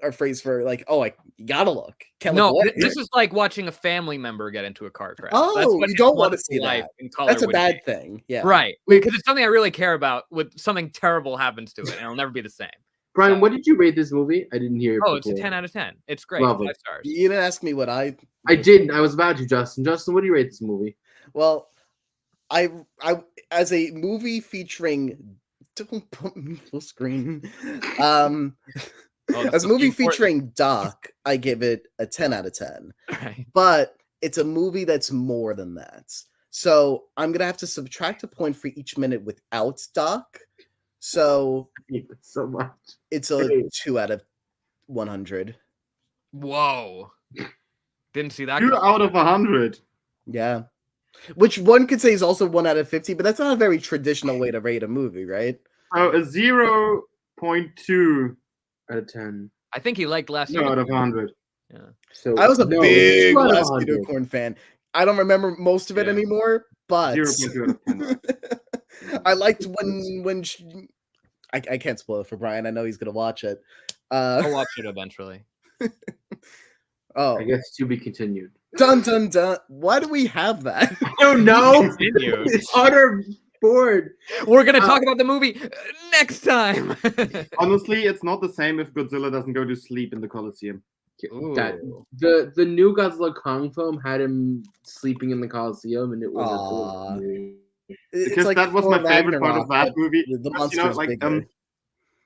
or phrase for like, you gotta look. This is like watching a family member get into a car crash. Oh, you don't want to see that. That's a bad thing. Yeah, right. Because it's something I really care about. With something terrible happens to it, and it'll never be the same. Brian, what did you rate this movie? I didn't hear. Oh, it's a 10 out of 10. It's great. Lovely. 5 stars. You didn't ask me what I didn't. I was about to, Justin. Justin, what do you rate this movie? Well, I as a movie featuring. Don't put me full screen. As a movie featuring Doc, I give it a 10 out of 10. Right. But it's a movie that's more than that. So I'm going to have to subtract a point for each minute without Doc. So, so much. It's a 2 out of 100. Whoa. Didn't see that. 2 out of 100. Yeah. Which one could say is also 1 out of 50, but that's not a very traditional way to rate a movie, right? Oh, a 0.2 out of 10. I think he liked Last Unicorn. Out of 100. Yeah. So I was a big Last Unicorn fan. I don't remember most of it anymore, but 0.2 out of 10. I liked when I can't spoil it for Brian. I know he's gonna watch it. I'll watch it eventually. I guess to be continued. Dun dun dun. Why do we have that? I don't know. It's utter bored. We're gonna talk about the movie next time. Honestly, it's not the same if Godzilla doesn't go to sleep in the Coliseum. The new Godzilla Kong film had him sleeping in the Coliseum, and it was because like that was my favorite part of that movie. The monster's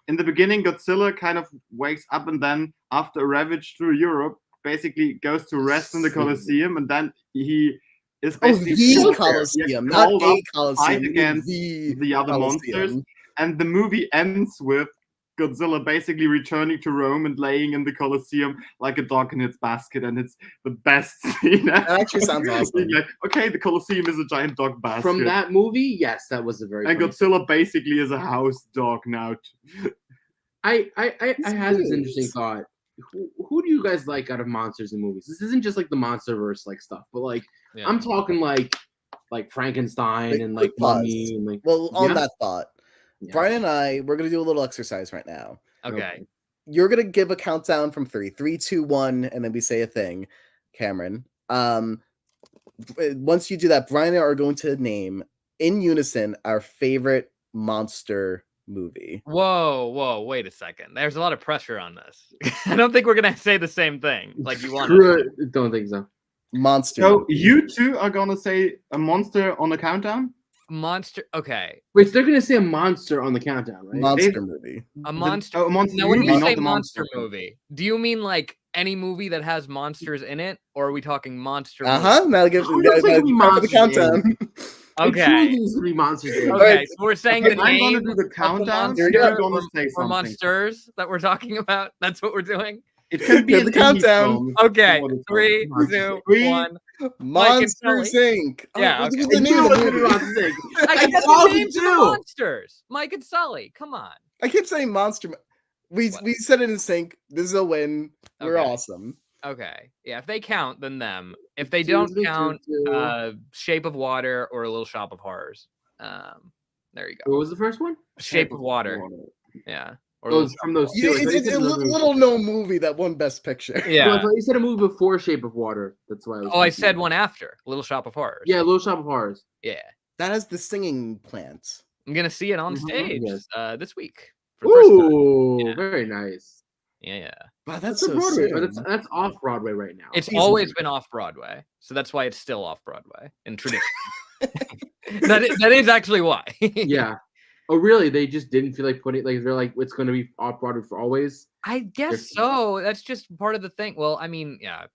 in the beginning, Godzilla kind of wakes up, and then after a ravage through Europe, basically goes to rest in the Coliseum, and then he is basically the Coliseum, not a Coliseum, against the other monsters. And the movie ends with Godzilla basically returning to Rome and laying in the Coliseum like a dog in its basket, and it's the best scene. That actually sounds awesome. Like, okay, the Coliseum is a giant dog basket. From that movie, yes, that was a very. And Godzilla basically is a house dog now. I had this interesting thought. Who do you guys like out of monsters in movies? This isn't just like the MonsterVerse like stuff, but like I'm talking like Frankenstein and like Mummy and like. Well, on that thought. Yeah. Brian and I, we're going to do a little exercise right now. Okay. You're going to give a countdown from 3. 3, 2, 1, and then we say a thing. Cameron. Once you do that, Brian and I are going to name in unison our favorite monster movie. Whoa, wait a second. There's a lot of pressure on this. I don't think we're gonna say the same thing like you want to. Don't think so. Monster. So movie. you two are gonna say a monster on the countdown? Monster. Okay. Wait, so they're gonna say a monster on the countdown, right? Monster movie. A monster. A monster Now, when movie, you not say the monster movie, do you mean like any movie that has monsters in it, or are we talking monster? Now give Who does like the monsters countdown. Okay. These three monsters. Okay, so we're saying the I'm gonna name do the countdown. monster You're gonna say or something. monsters that we're talking about. That's what we're doing. It could be Give an the countdown. indie film. Okay, What it's 3, called. 2, Three. 1. Monsters Inc. Yeah, what's okay. the name of the movie? I got the names of the monsters. Mike and Sully. Come on. I keep saying monster. We said it in sync. This is a win. We're Okay. awesome. Okay. Yeah, if they count, then them. If they don't count, Shape of Water or A Little Shop of Horrors. There you go. What was the first one? Shape of Water. Yeah. Or Those from those two. It's a little known movie that won Best Picture. Yeah. Well, I thought you said a movie before Shape of Water. That's why. I said one after Little Shop of Horrors. Yeah, Little Shop of Horrors. Yeah. That has the singing plant. I'm gonna see it on stage Yes. this week. For the first time. Ooh, Yeah. very nice. Yeah. Wow, that's a so Broadway. soon. That's off Broadway right now. It's always been off Broadway, so that's why it's still off Broadway in tradition. that is actually why. Yeah. Oh, really? They just didn't feel like putting like they're like it's going to be off Broadway for always. I guess so. That's just part of the thing. Well, I mean, yeah.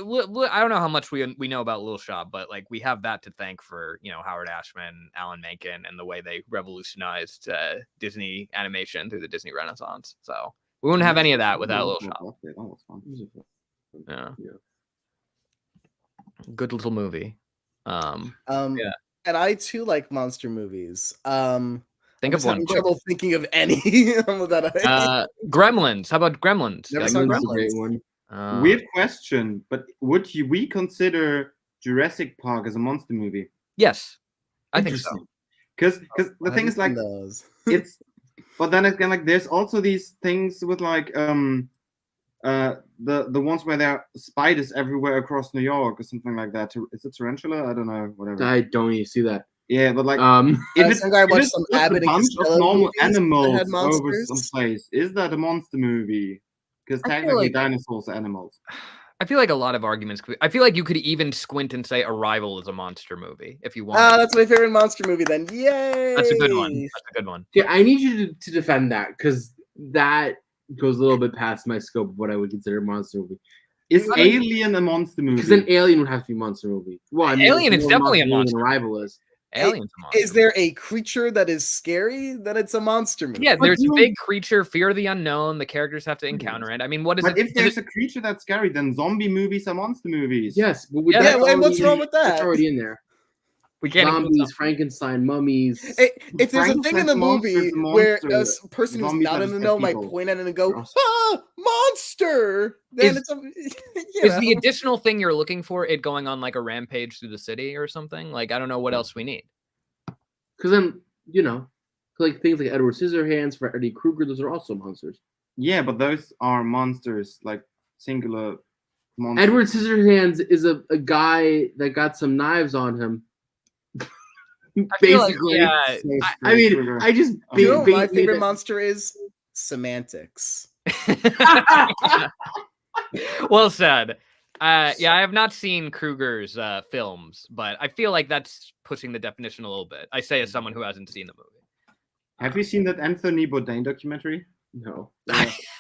I don't know how much we know about Little Shop, but like we have that to thank for Howard Ashman, Alan Menken, and the way they revolutionized Disney animation through the Disney Renaissance. So we wouldn't have any of that without Little Shop. Yeah. Good little movie. Yeah. And I too like monster movies. Think of one. Trouble thinking of any that Gremlins. How about Gremlins? Never saw Gremlins. Gremlins. A great one. Weird question, but would we consider Jurassic Park as a monster movie? Yes, I think so. Because the thing is like it's, but then again, like there's also these things with like the ones where there are spiders everywhere across New York or something like that. Is it tarantula? I don't know. Whatever. I don't even see that. Yeah, but like if it's a bunch of normal animals over some place, is that a monster movie? Because technically dinosaurs are animals. I feel like a lot of arguments. I feel like you could even squint and say Arrival is a monster movie if you want. That's my favorite monster movie. Then, yay! That's a good one. That's a good one. Yeah, I need you to defend that because that goes a little bit past my scope of what I would consider a monster movie. Is Alien a monster movie? Because then Alien would have to be a monster movie. Well, I mean, Alien is definitely a monster. Arrival is. Alien's a monster. Is there a creature that is scary? Then it's a monster movie. Yeah, there's a big creature, fear of the unknown. The characters have to encounter it. I mean, what is but it? If there's a creature that's scary, then zombie movies are monster movies. Yes. Well, what's wrong with that? It's already in there. We can't zombies, Frankenstein, mummies. If there's a thing in the movie where a person who's not in the know might point at it and go, monster, then it's a... Is the additional thing you're looking for it going on like a rampage through the city or something? Like, I don't know what else we need. Because then, like things like Edward Scissorhands, Freddy Krueger, those are also monsters. Yeah, but those are monsters, like singular monsters. Edward Scissorhands is a guy that got some knives on him. Basically, like, I mean, I just my favorite monster is semantics. Well said. I have not seen Kruger's films, but I feel like that's pushing the definition a little bit. I say as someone who hasn't seen the movie. Have you seen that Anthony Bourdain documentary? No.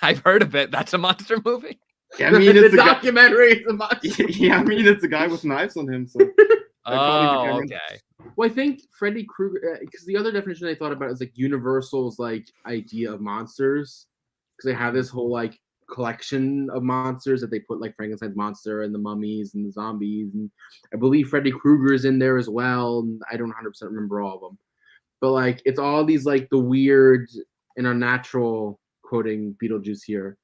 I've heard of it. That's a monster movie. Yeah, I mean, it's a documentary. Yeah, I mean, it's a guy with knives on him. So. Oh, okay. Well, I think Freddy Krueger, because the other definition I thought about is like Universal's like idea of monsters, because they have this whole like collection of monsters that they put like Frankenstein's monster and the mummies and the zombies, and I believe Freddy Krueger is in there as well. And I don't 100% remember all of them, but like it's all these like the weird and unnatural, quoting Beetlejuice here.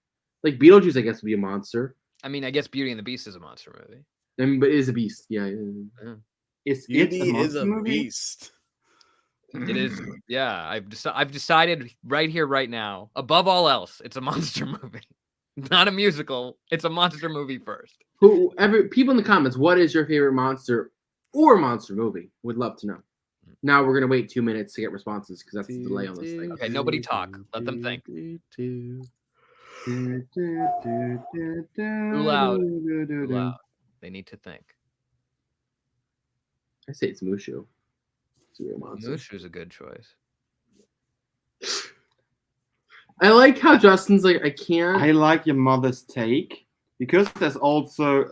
Like Beetlejuice, I guess, would be a monster. I mean, I guess Beauty and the Beast is a monster movie. I mean, but it is a beast. Yeah. Beauty is a beast. It is. Yeah, I've decided right here, right now. Above all else, it's a monster movie, not a musical. It's a monster movie first. People in the comments, what is your favorite monster or monster movie? Would love to know. Now we're gonna wait 2 minutes to get responses because that's the delay on this thing. Okay, nobody talk. Let them think. Too loud. Too loud. They need to think. I say it's Mushu. It's a real monster. Mushu's a good choice. I like how Justin's like, I can't. I like your mother's take because there's also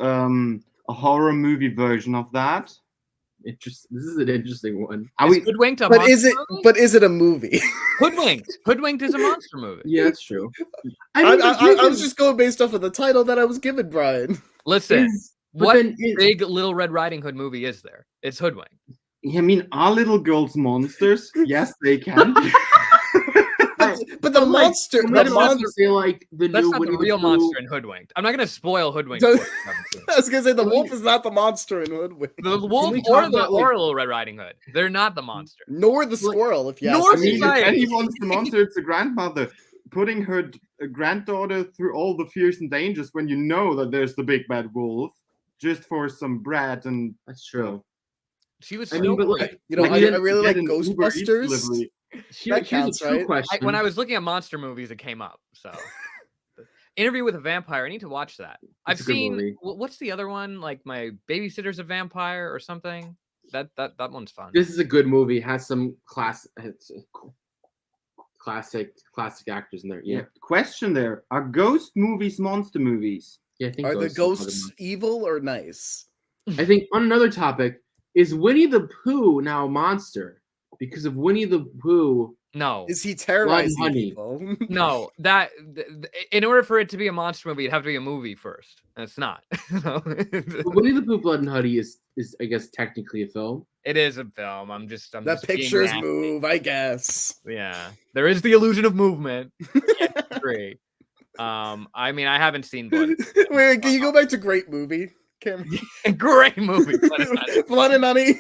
a horror movie version of that. This is an interesting one. Is Hoodwinked a But monster is it? movie? But is it a movie? Hoodwinked? Hoodwinked is a monster movie. Yeah, that's true. I was just going based off of the title that I was given, Brian. Listen, what big Little Red Riding Hood movie is there? It's Hoodwinked. I mean, are little girls monsters? Yes, they can. But the monster, feel like the That's new not Winnie the real the Pooh. monster in Hoodwinked. I'm not gonna spoil Hoodwinked. I was gonna say the wolf is not the monster in Hoodwinked. The wolf or Little Red Riding Hood. They're not the monster. Nor the squirrel, if you ask Nor me. If anyone's the monster, it's the grandmother putting her granddaughter through all the fears and dangers when you know that there's the big bad wolf just for some bread and. That's true. She was. I mean, but like, You know, I really like Ghostbusters. That counts, right? When I was looking at monster movies, it came up. So, Interview with a Vampire. I need to watch that. I've seen. What's the other one? Like My Babysitter's a Vampire or something. That one's fun. This is a good movie. It has some classic actors in there. Yeah. Question there: are ghost movies monster movies? Yeah, I think Are the ghosts evil or nice? I think on another topic, is Winnie the Pooh now a monster? Because of Winnie the Pooh. No. Is he terrorizing people? No. That in order for it to be a monster movie, it'd have to be a movie first. And it's not. Winnie the Pooh, Blood and Honey is I guess technically a film. It is a film. I'm just pictures move, I guess. Yeah. There is the illusion of movement. Great. I mean, I haven't seen Blood. Wait, can you go back to great movie? Great movie. Blood and Honey.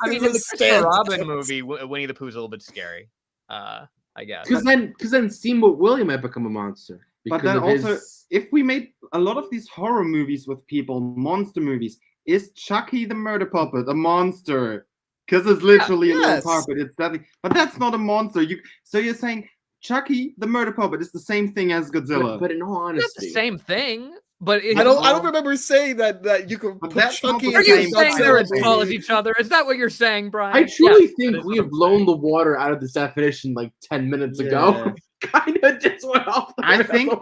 I mean, in the Christopher Robin movie, Winnie the Pooh's a little bit scary. I guess. Because then Steamboat Willie might become a monster. But then also, if we made a lot of these horror movies with people, monster movies, is Chucky the murder puppet a monster? Because it's literally a little puppet. It's deadly. But that's not a monster. So you're saying Chucky the murder puppet is the same thing as Godzilla? But in all honesty, it's the same thing. But I don't remember saying that you could put Chucky. Are you saying they're as tall as each other? Is that what you're saying, Brian? I truly think we have blown the water out of this definition like 10 minutes ago. Kind of just went off. I think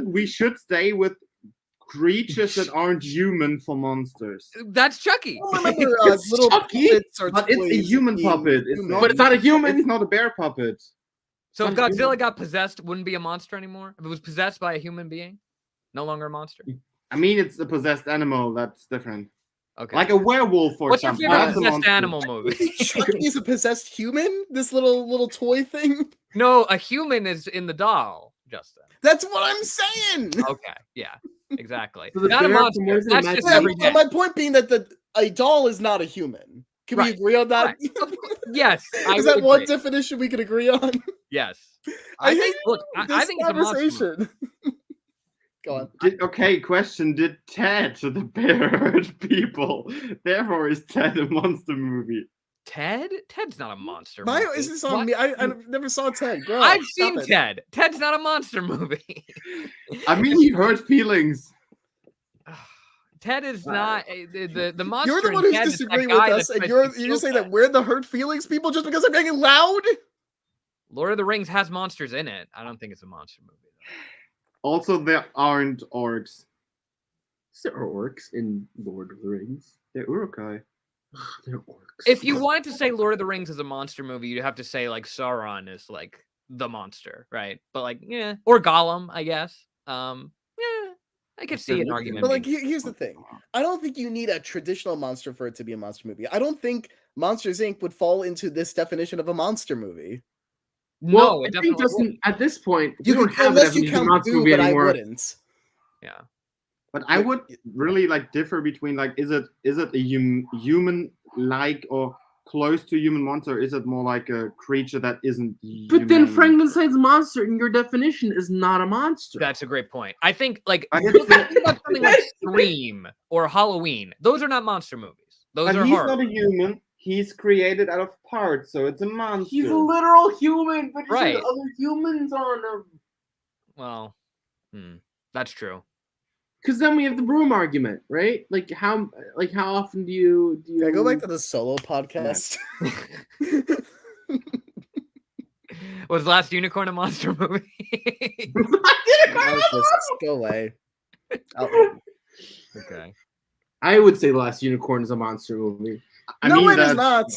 we should stay with creatures that aren't human for monsters. That's Chucky. Remember, little Chucky, but it's a human puppet. But it's not a human. It's not a bear puppet. So if Godzilla got possessed, wouldn't be a monster anymore? If it was possessed by a human being? No longer a monster. I mean, it's a possessed animal. That's different. Okay. Like a werewolf, for example. What's your favorite possessed animal movie? Chucky's a possessed human? This little toy thing? No, a human is in the doll, Justin. That's what I'm saying. Okay. Yeah. Exactly. Not a monster. That's just everyday. My point being that a doll is not a human. Can we agree on that? Right. Yes. Is that one definition we can agree on? Yes. I think it's a monster movie. Go on. Question. Did Ted the bear hurt people? Therefore, is Ted a monster movie? Ted? Ted's not a monster movie. Is this on me? I never saw Ted. Girl, I've seen Ted. Ted's not a monster movie. I mean, he hurt feelings. Ted is not the monster. You're the one who's disagreeing with us, and you're saying that we're the hurt feelings people just because I'm getting loud? Lord of the Rings has monsters in it. I don't think it's a monster movie, though. Also, there aren't orcs. There are orcs in Lord of the Rings. They're urukai. They're orcs. If you wanted to say Lord of the Rings is a monster movie, you'd have to say like Sauron is like the monster, right? But like, yeah, or Gollum, I guess. Yeah, I could see an argument. But like, here's the thing: I don't think you need a traditional monster for it to be a monster movie. I don't think Monsters Inc. would fall into this definition of a monster movie. Well, no, I think Justin, at this point, you don't have unless you count monster movie anymore. I wouldn't. Yeah, but I would really like differ between like, is it a human like or close to human monster? Or is it more like a creature that isn't human? But then Frankenstein's monster, in your definition, is not a monster. That's a great point. I think like think about something like Scream or Halloween. Those are not monster movies. Those are he's horror. Not a human. he's created out of parts, so it's a monster. He's a literal human, but Right. there's other humans on him. Well, that's true. Because then we have the broom argument, right? Like how often do you? Can I go back to the Solo podcast? Was the Last Unicorn a monster movie? Go away. Okay. I would say The Last Unicorn is a monster movie. No, it is not.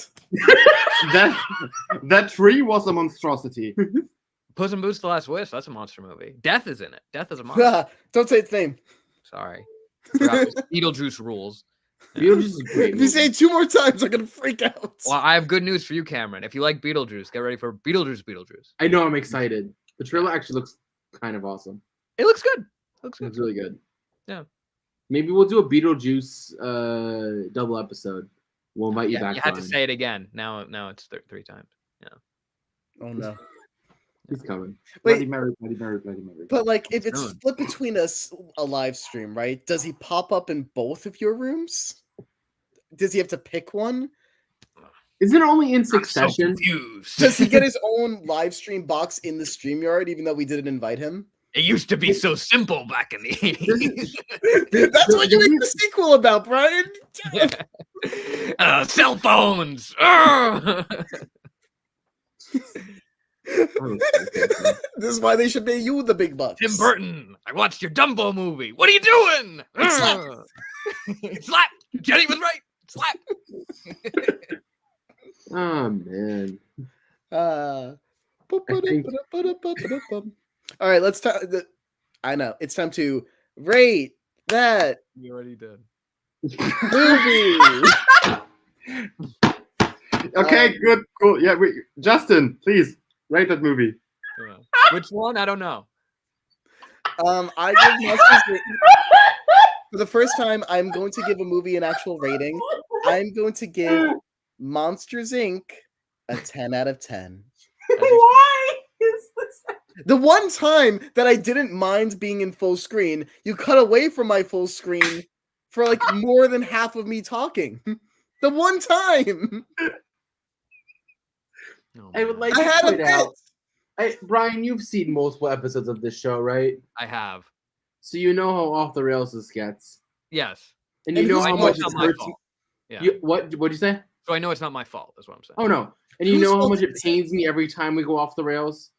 That tree was a monstrosity. Puss in Boots: The Last Wish. That's a monster movie. Death is in it. Death is a monster. Don't say its name. Sorry. Beetlejuice rules. Beetlejuice is great. If you say it 2 more times, I'm gonna freak out. Well, I have good news for you, Cameron. If you like Beetlejuice, get ready for Beetlejuice. I know, I'm excited. The trailer actually looks kind of awesome. It looks good. Looks really good. Yeah. Maybe we'll do a Beetlejuice double episode. We'll invite you back. You had to say it again. Now it's 3 times. Yeah. Oh no. He's coming. Wait, Bloody Mary. but like, if it's split between a live stream, right? Does he pop up in both of your rooms? Does he have to pick one? Isn't it only in succession? Does he get his own live stream box in the StreamYard, even though we didn't invite him? It used to be so simple back in the 80s. That's what you make the sequel about, Brian. Cell phones. This is why they should pay you the big bucks. Tim Burton, I watched your Dumbo movie. What are you doing? Slap. Jenny was right. Slap. Oh man. All right, let's talk. I know it's time to rate that. You already did. Movie. Okay, good, cool. Yeah, Justin, please rate that movie. Yeah. Which one? I don't know. I give Monsters Inc. For the first time, I'm going to give a movie an actual rating. I'm going to give Monsters Inc. a 10 out of 10. Why is this? The one time that I didn't mind being in full screen, you cut away from my full screen for like more than half of me talking. The one time. I would like I to had a point out. Brian, you've seen multiple episodes of this show, right? I have. So you know how off the rails this gets. Yes. And you know how much it's it not my hurts. fault. Yeah. What'd you say? So I know it's not my fault, is what I'm saying. Oh no. And you Whose know how fault much it is it? pains me every time we go off the rails?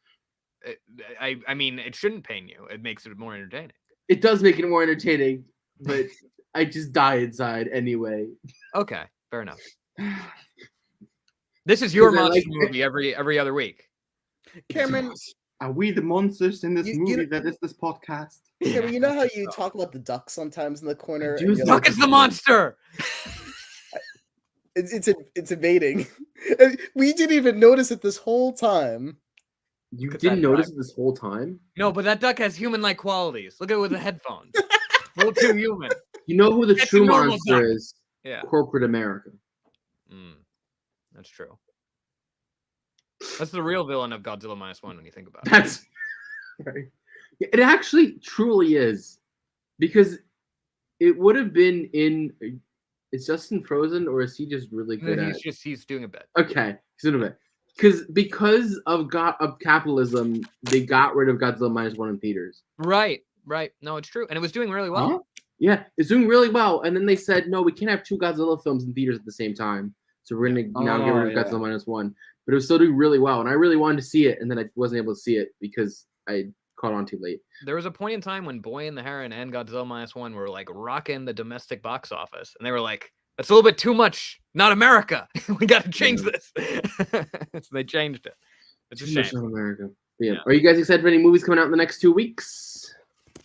I mean, it shouldn't pain you. It makes it more entertaining. It does make it more entertaining, but I just die inside anyway. Okay, fair enough. This is your 'Cause I monster like- movie every other week. Cameron, Are we the monsters in this You- movie you- that is this podcast? Cameron, you know how you talk about the duck sometimes in the corner? do and you're talk like, Duck is the monster. It's invading. And we didn't even notice it this whole time. You at didn't that notice duck. it this whole time? No, but that duck has human-like qualities. Look at it with the headphones. A little too human. You know who the It's a true normal monster duck. is? Yeah, Corporate America. that's true. That's the real villain of Godzilla -1 when you think about it. That's right. It actually truly is. Because it would have been in. Is Justin frozen or is he just really good at it? He's doing a bit. Okay, he's doing a bit. Because of capitalism, they got rid of Godzilla -1 in theaters. Right. No, it's true, and it was doing really well. Huh? Yeah, it's doing really well. And then they said, no, we can't have 2 Godzilla films in theaters at the same time. So we're gonna now get rid of Godzilla -1. But it was still doing really well, and I really wanted to see it, and then I wasn't able to see it because I caught on too late. There was a point in time when Boy and the Heron and Godzilla -1 were like rocking the domestic box office, and they were like, "That's a little bit too much. Not America. We got to change this." So they changed it. It's a Too much shame. on America. But yeah. Yeah. Are you guys excited for any movies coming out in the next 2 weeks?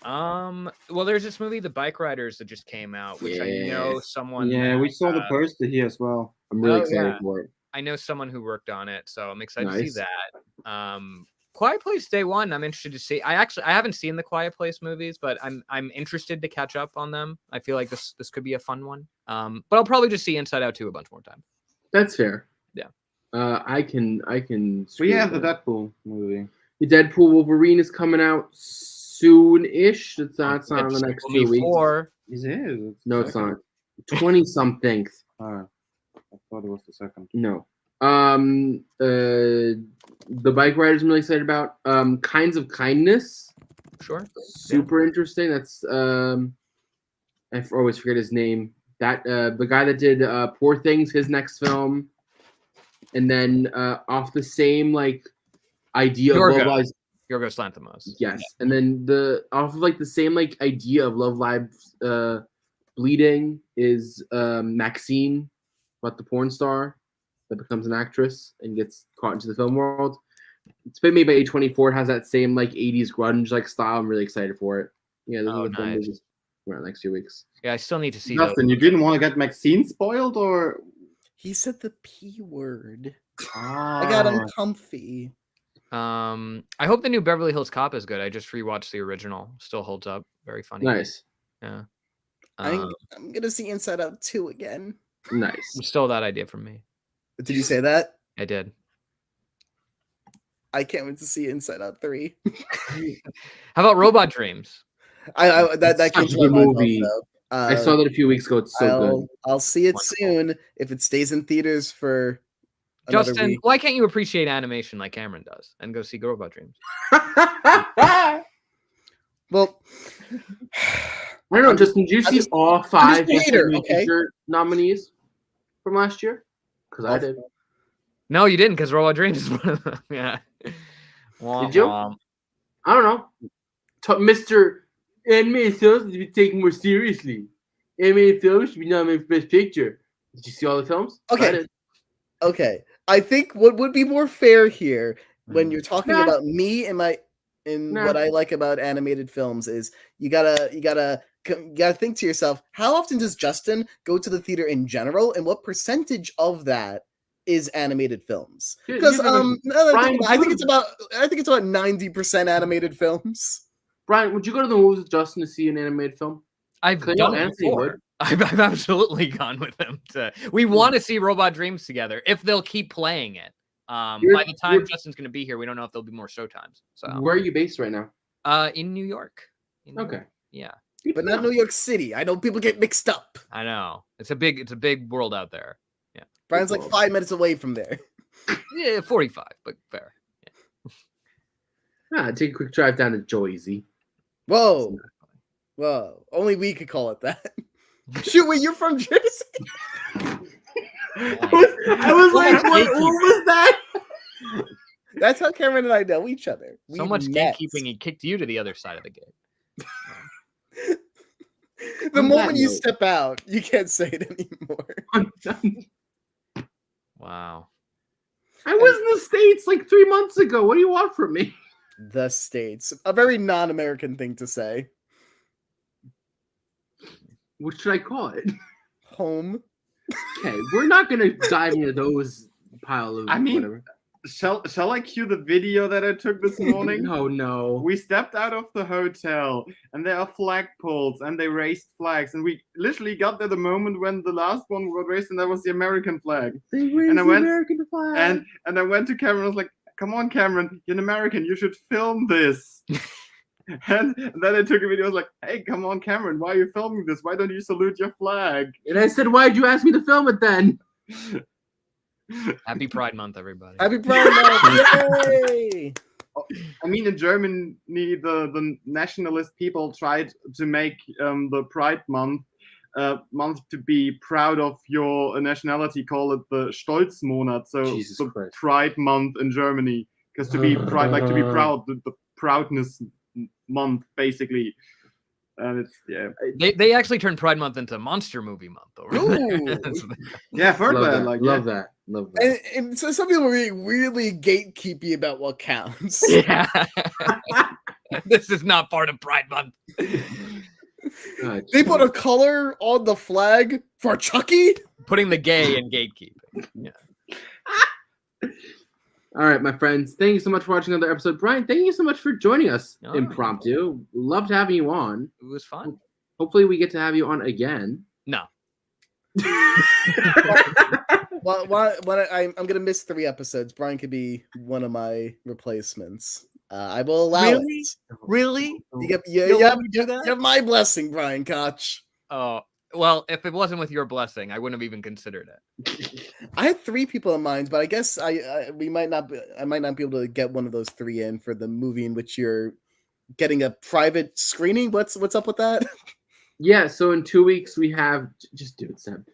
Well, there's this movie, The Bike Riders, that just came out, which I know Yes. someone. Yeah, we that, saw the poster here as well. I'm really Oh, excited yeah. for it. I know someone who worked on it, so I'm excited to Nice. see that. Quiet Place Day One, I'm interested to see. I haven't seen the Quiet Place movies, but I'm interested to catch up on them. I feel like this could be a fun one. But I'll probably just see Inside Out 2 a bunch more time. That's fair. Yeah. I can. We have the Deadpool movie. The Deadpool Wolverine is coming out soon-ish. It's not in the next 2 weeks. Before Is it? No, it's not. 20-something. Oh, thought it was the second. No. The bike riders I'm really excited about. Kinds of Kindness. Sure. Super interesting. That's I always forget his name. That the guy that did Poor Things, his next film, and then off the same like idea of Love Lives. Yorgos Lanthimos. Yes, and then off of like the same like idea of Love Lives Bleeding is Maxine, about the porn star that becomes an actress and gets caught into the film world. It's been made by A24. It has that same like 80s grunge like style. I'm really excited for it. Yeah, those are the film movies around the next few weeks. Yeah, I still need to see Justin, you didn't want to get Maxine spoiled, or He said the P word. Ah. I got uncomfy. I hope the new Beverly Hills Cop is good. I just rewatched the original. Still holds up. Very funny. Nice. Yeah. I'm gonna see Inside Out 2 again. Nice. Stole that idea from me. Did you say that? I did. I can't wait to see Inside Out 3. How about Robot Dreams? That came to my mind movie. also. I saw that a few weeks ago. It's so good. I'll see it Wonderful. soon if it stays in theaters for another Justin, week. why can't you appreciate animation like Cameron does and go see Robot Dreams? Well, I don't know, Justin. Did you see all 5 a hater, Best okay? Picture nominees from last year? Because I did. No, you didn't, because Robot Dreams is one of them. Yeah. Did you? I don't know. Mr. Animated films to be taken more seriously. Animated films should be nominated for Best Picture. Did you see all the films? Okay. I think what would be more fair here when you're talking about me and what I like about animated films is you gotta think to yourself, how often does Justin go to the theater in general, and what percentage of that is animated films? Because I think it's about 90% animated films. Brian, would you go to the movies with Justin to see an animated film? I've done it before. I've absolutely gone with him. We want to see Robot Dreams together if they'll keep playing it. By the time Justin's going to be here, we don't know if there'll be more showtimes. So where are you based right now? In New York. Okay. Yeah. But not New York City. I know people get mixed up. I know. It's a big world out there. Yeah. Brian's like 5 minutes away from there. Yeah, 45, but fair. Yeah. Take a quick drive down to Jersey. Whoa. Only we could call it that. Shoot, wait, you're from Jersey? I was like, what was that? That's how Cameron and I know each other. So much gatekeeping, he kicked you to the other side of the gate. The moment you step out, you can't say it anymore. Wow. I was in the States like 3 months ago. What do you want from me? The States. A very non-American thing to say. What should I call it? Home. Okay, we're not gonna dive into those pile of whatever. Shall I cue the video that I took this morning? Oh no. We stepped out of the hotel and there are flagpoles and they raised flags, and we literally got there the moment when the last one got raised, and that was the American flag. They raised the American flag. And I went to Cameron, I was like, come on, Cameron, you're an American, you should film this. And then I took a video. I was like, "Hey, come on, Cameron, why are you filming this? Why don't you salute your flag?" And I said, "Why'd you ask me to film it then?" Happy Pride Month, everybody! Happy Pride Month! Yay! I mean, in Germany, the nationalist people tried to make the Pride Month to be proud of your nationality. Call it the Stolzmonat, so the Pride Month in Germany, because to be proud, the proudness month basically, and it's They actually turned Pride Month into Monster Movie Month, though. Right? Yeah, I've heard that. Love that. And so some people are being really gatekeepy about what counts. Yeah, this is not part of Pride Month. They put a color on the flag for Chucky, putting the gay in gatekeeping. Yeah. All right, my friends. Thank you so much for watching another episode. Brian, thank you so much for joining us impromptu. Loved having you on. It was fun. Hopefully we get to have you on again. No. Well, I'm going to miss 3 episodes. Brian could be one of my replacements. I will allow it. Really? You have my blessing, Brian Koch. Oh, Well, if it wasn't with your blessing, I wouldn't have even considered it. I had 3 people in mind, but I guess I might not be able to get one of those 3 in for the movie in which you're getting a private screening. What's up with that? Yeah, so in 2 weeks we have just do it, Sam.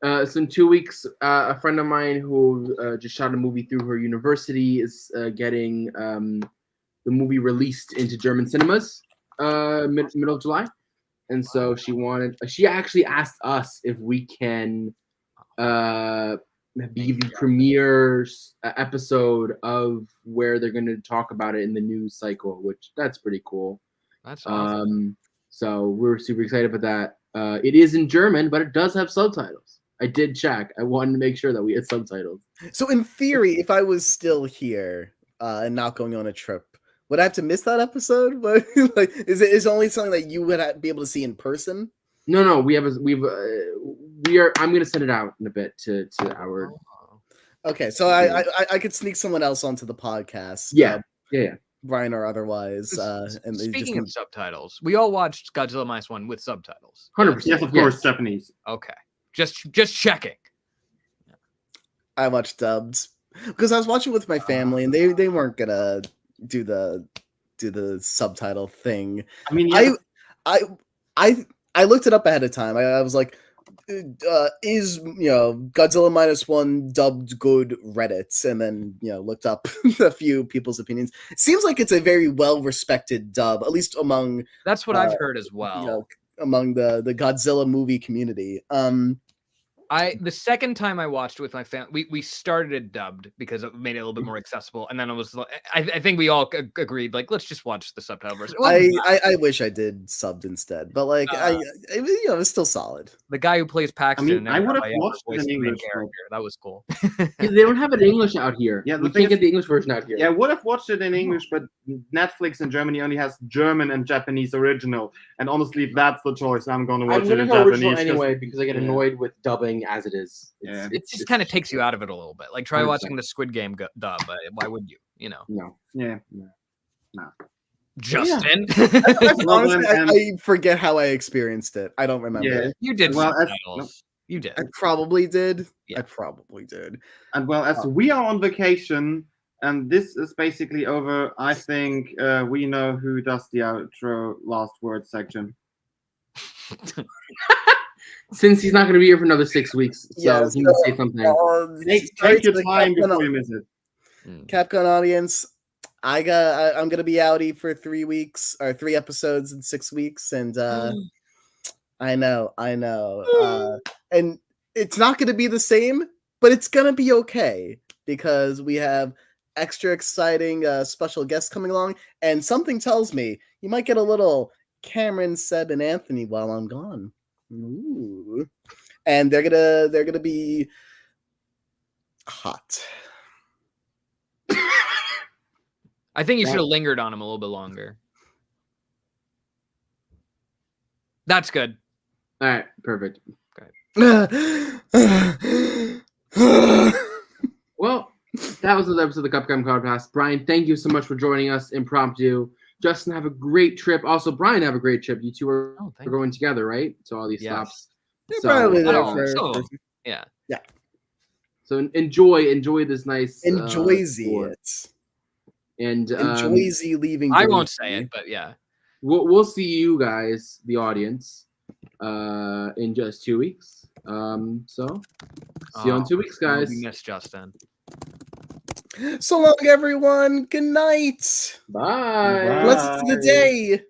So in 2 weeks, a friend of mine who just shot a movie through her university is getting the movie released into German cinemas middle of July, and so she actually asked us if we can be the premiere episode of where they're going to talk about it in the news cycle, which that's pretty cool. That's awesome. So we're super excited about that. It is in German, but it does have subtitles. I did check. I wanted to make sure that we had subtitles. So in theory, if I was still here and not going on a trip, would I have to miss that episode? Like, is it only something that you would be able to see in person? No. We are. I'm gonna send it out in a bit to our. Okay, so I could sneak someone else onto the podcast. Yeah. Brian or otherwise. And speaking of subtitles, we all watched Godzilla -1 with subtitles. 100%. Yes, of course, Japanese. Okay, just checking. I watched dubs because I was watching with my family, and they weren't gonna do the subtitle thing. I mean, yeah, I looked it up ahead of time. I was like, is Godzilla -1 dubbed good Reddits, and then looked up a few people's opinions. It seems like it's a very well respected dub, at least among that's what I've heard as well. Among the Godzilla movie community. The second time I watched with my family, we started it dubbed because it made it a little bit more accessible, and then it was like, I think we all agreed, like, let's just watch the subtitle version. I wish I did subbed instead, but like it was still solid. The guy who plays Paxton, I would have watched it in English. That was cool. They don't have it in English out here. Yeah, we can't get the English version out here. Yeah, I would have watched it in English, but Netflix in Germany only has German and Japanese original. And honestly, if that's the choice, I'm going to watch it in Japanese anyway because I get annoyed with dubbing as it is. It just kind of takes you out of it a little bit. Like try 100%. Watching the Squid Game dub. Why would you? No. Yeah. No. Justin. Honestly, I forget how I experienced it. I don't remember. Yeah, you did. Well, you did. I probably did. Yeah. I probably did. And well, as we are on vacation and this is basically over, I think we know who does the outro last word section. Since he's not going to be here for another 6 weeks, so he can say something. Take your time before you miss it. Capcom audience, I'm going to be outie for 3 weeks or 3 episodes in 6 weeks, and I know, and it's not going to be the same, but it's going to be okay because we have extra exciting special guests coming along, and something tells me you might get a little Cameron, Seb, and Anthony while I'm gone. Ooh. And they're gonna be hot. I think you should have lingered on him a little bit longer. That's good. All right, perfect. Okay. Well, that was another episode of the Capcom Podcast. Brian, thank you so much for joining us impromptu. Justin, have a great trip. Also, Brian, have a great trip. You two are going together, right? So all these stops. They're probably there for yeah. So enjoy this nice. Enjoy it. And enjoy leaving. I won't say it, but yeah. We'll see you guys, the audience, in just 2 weeks. So see you in 2 weeks, guys. We miss Justin. So long, everyone. Good night. Bye. Bless the day.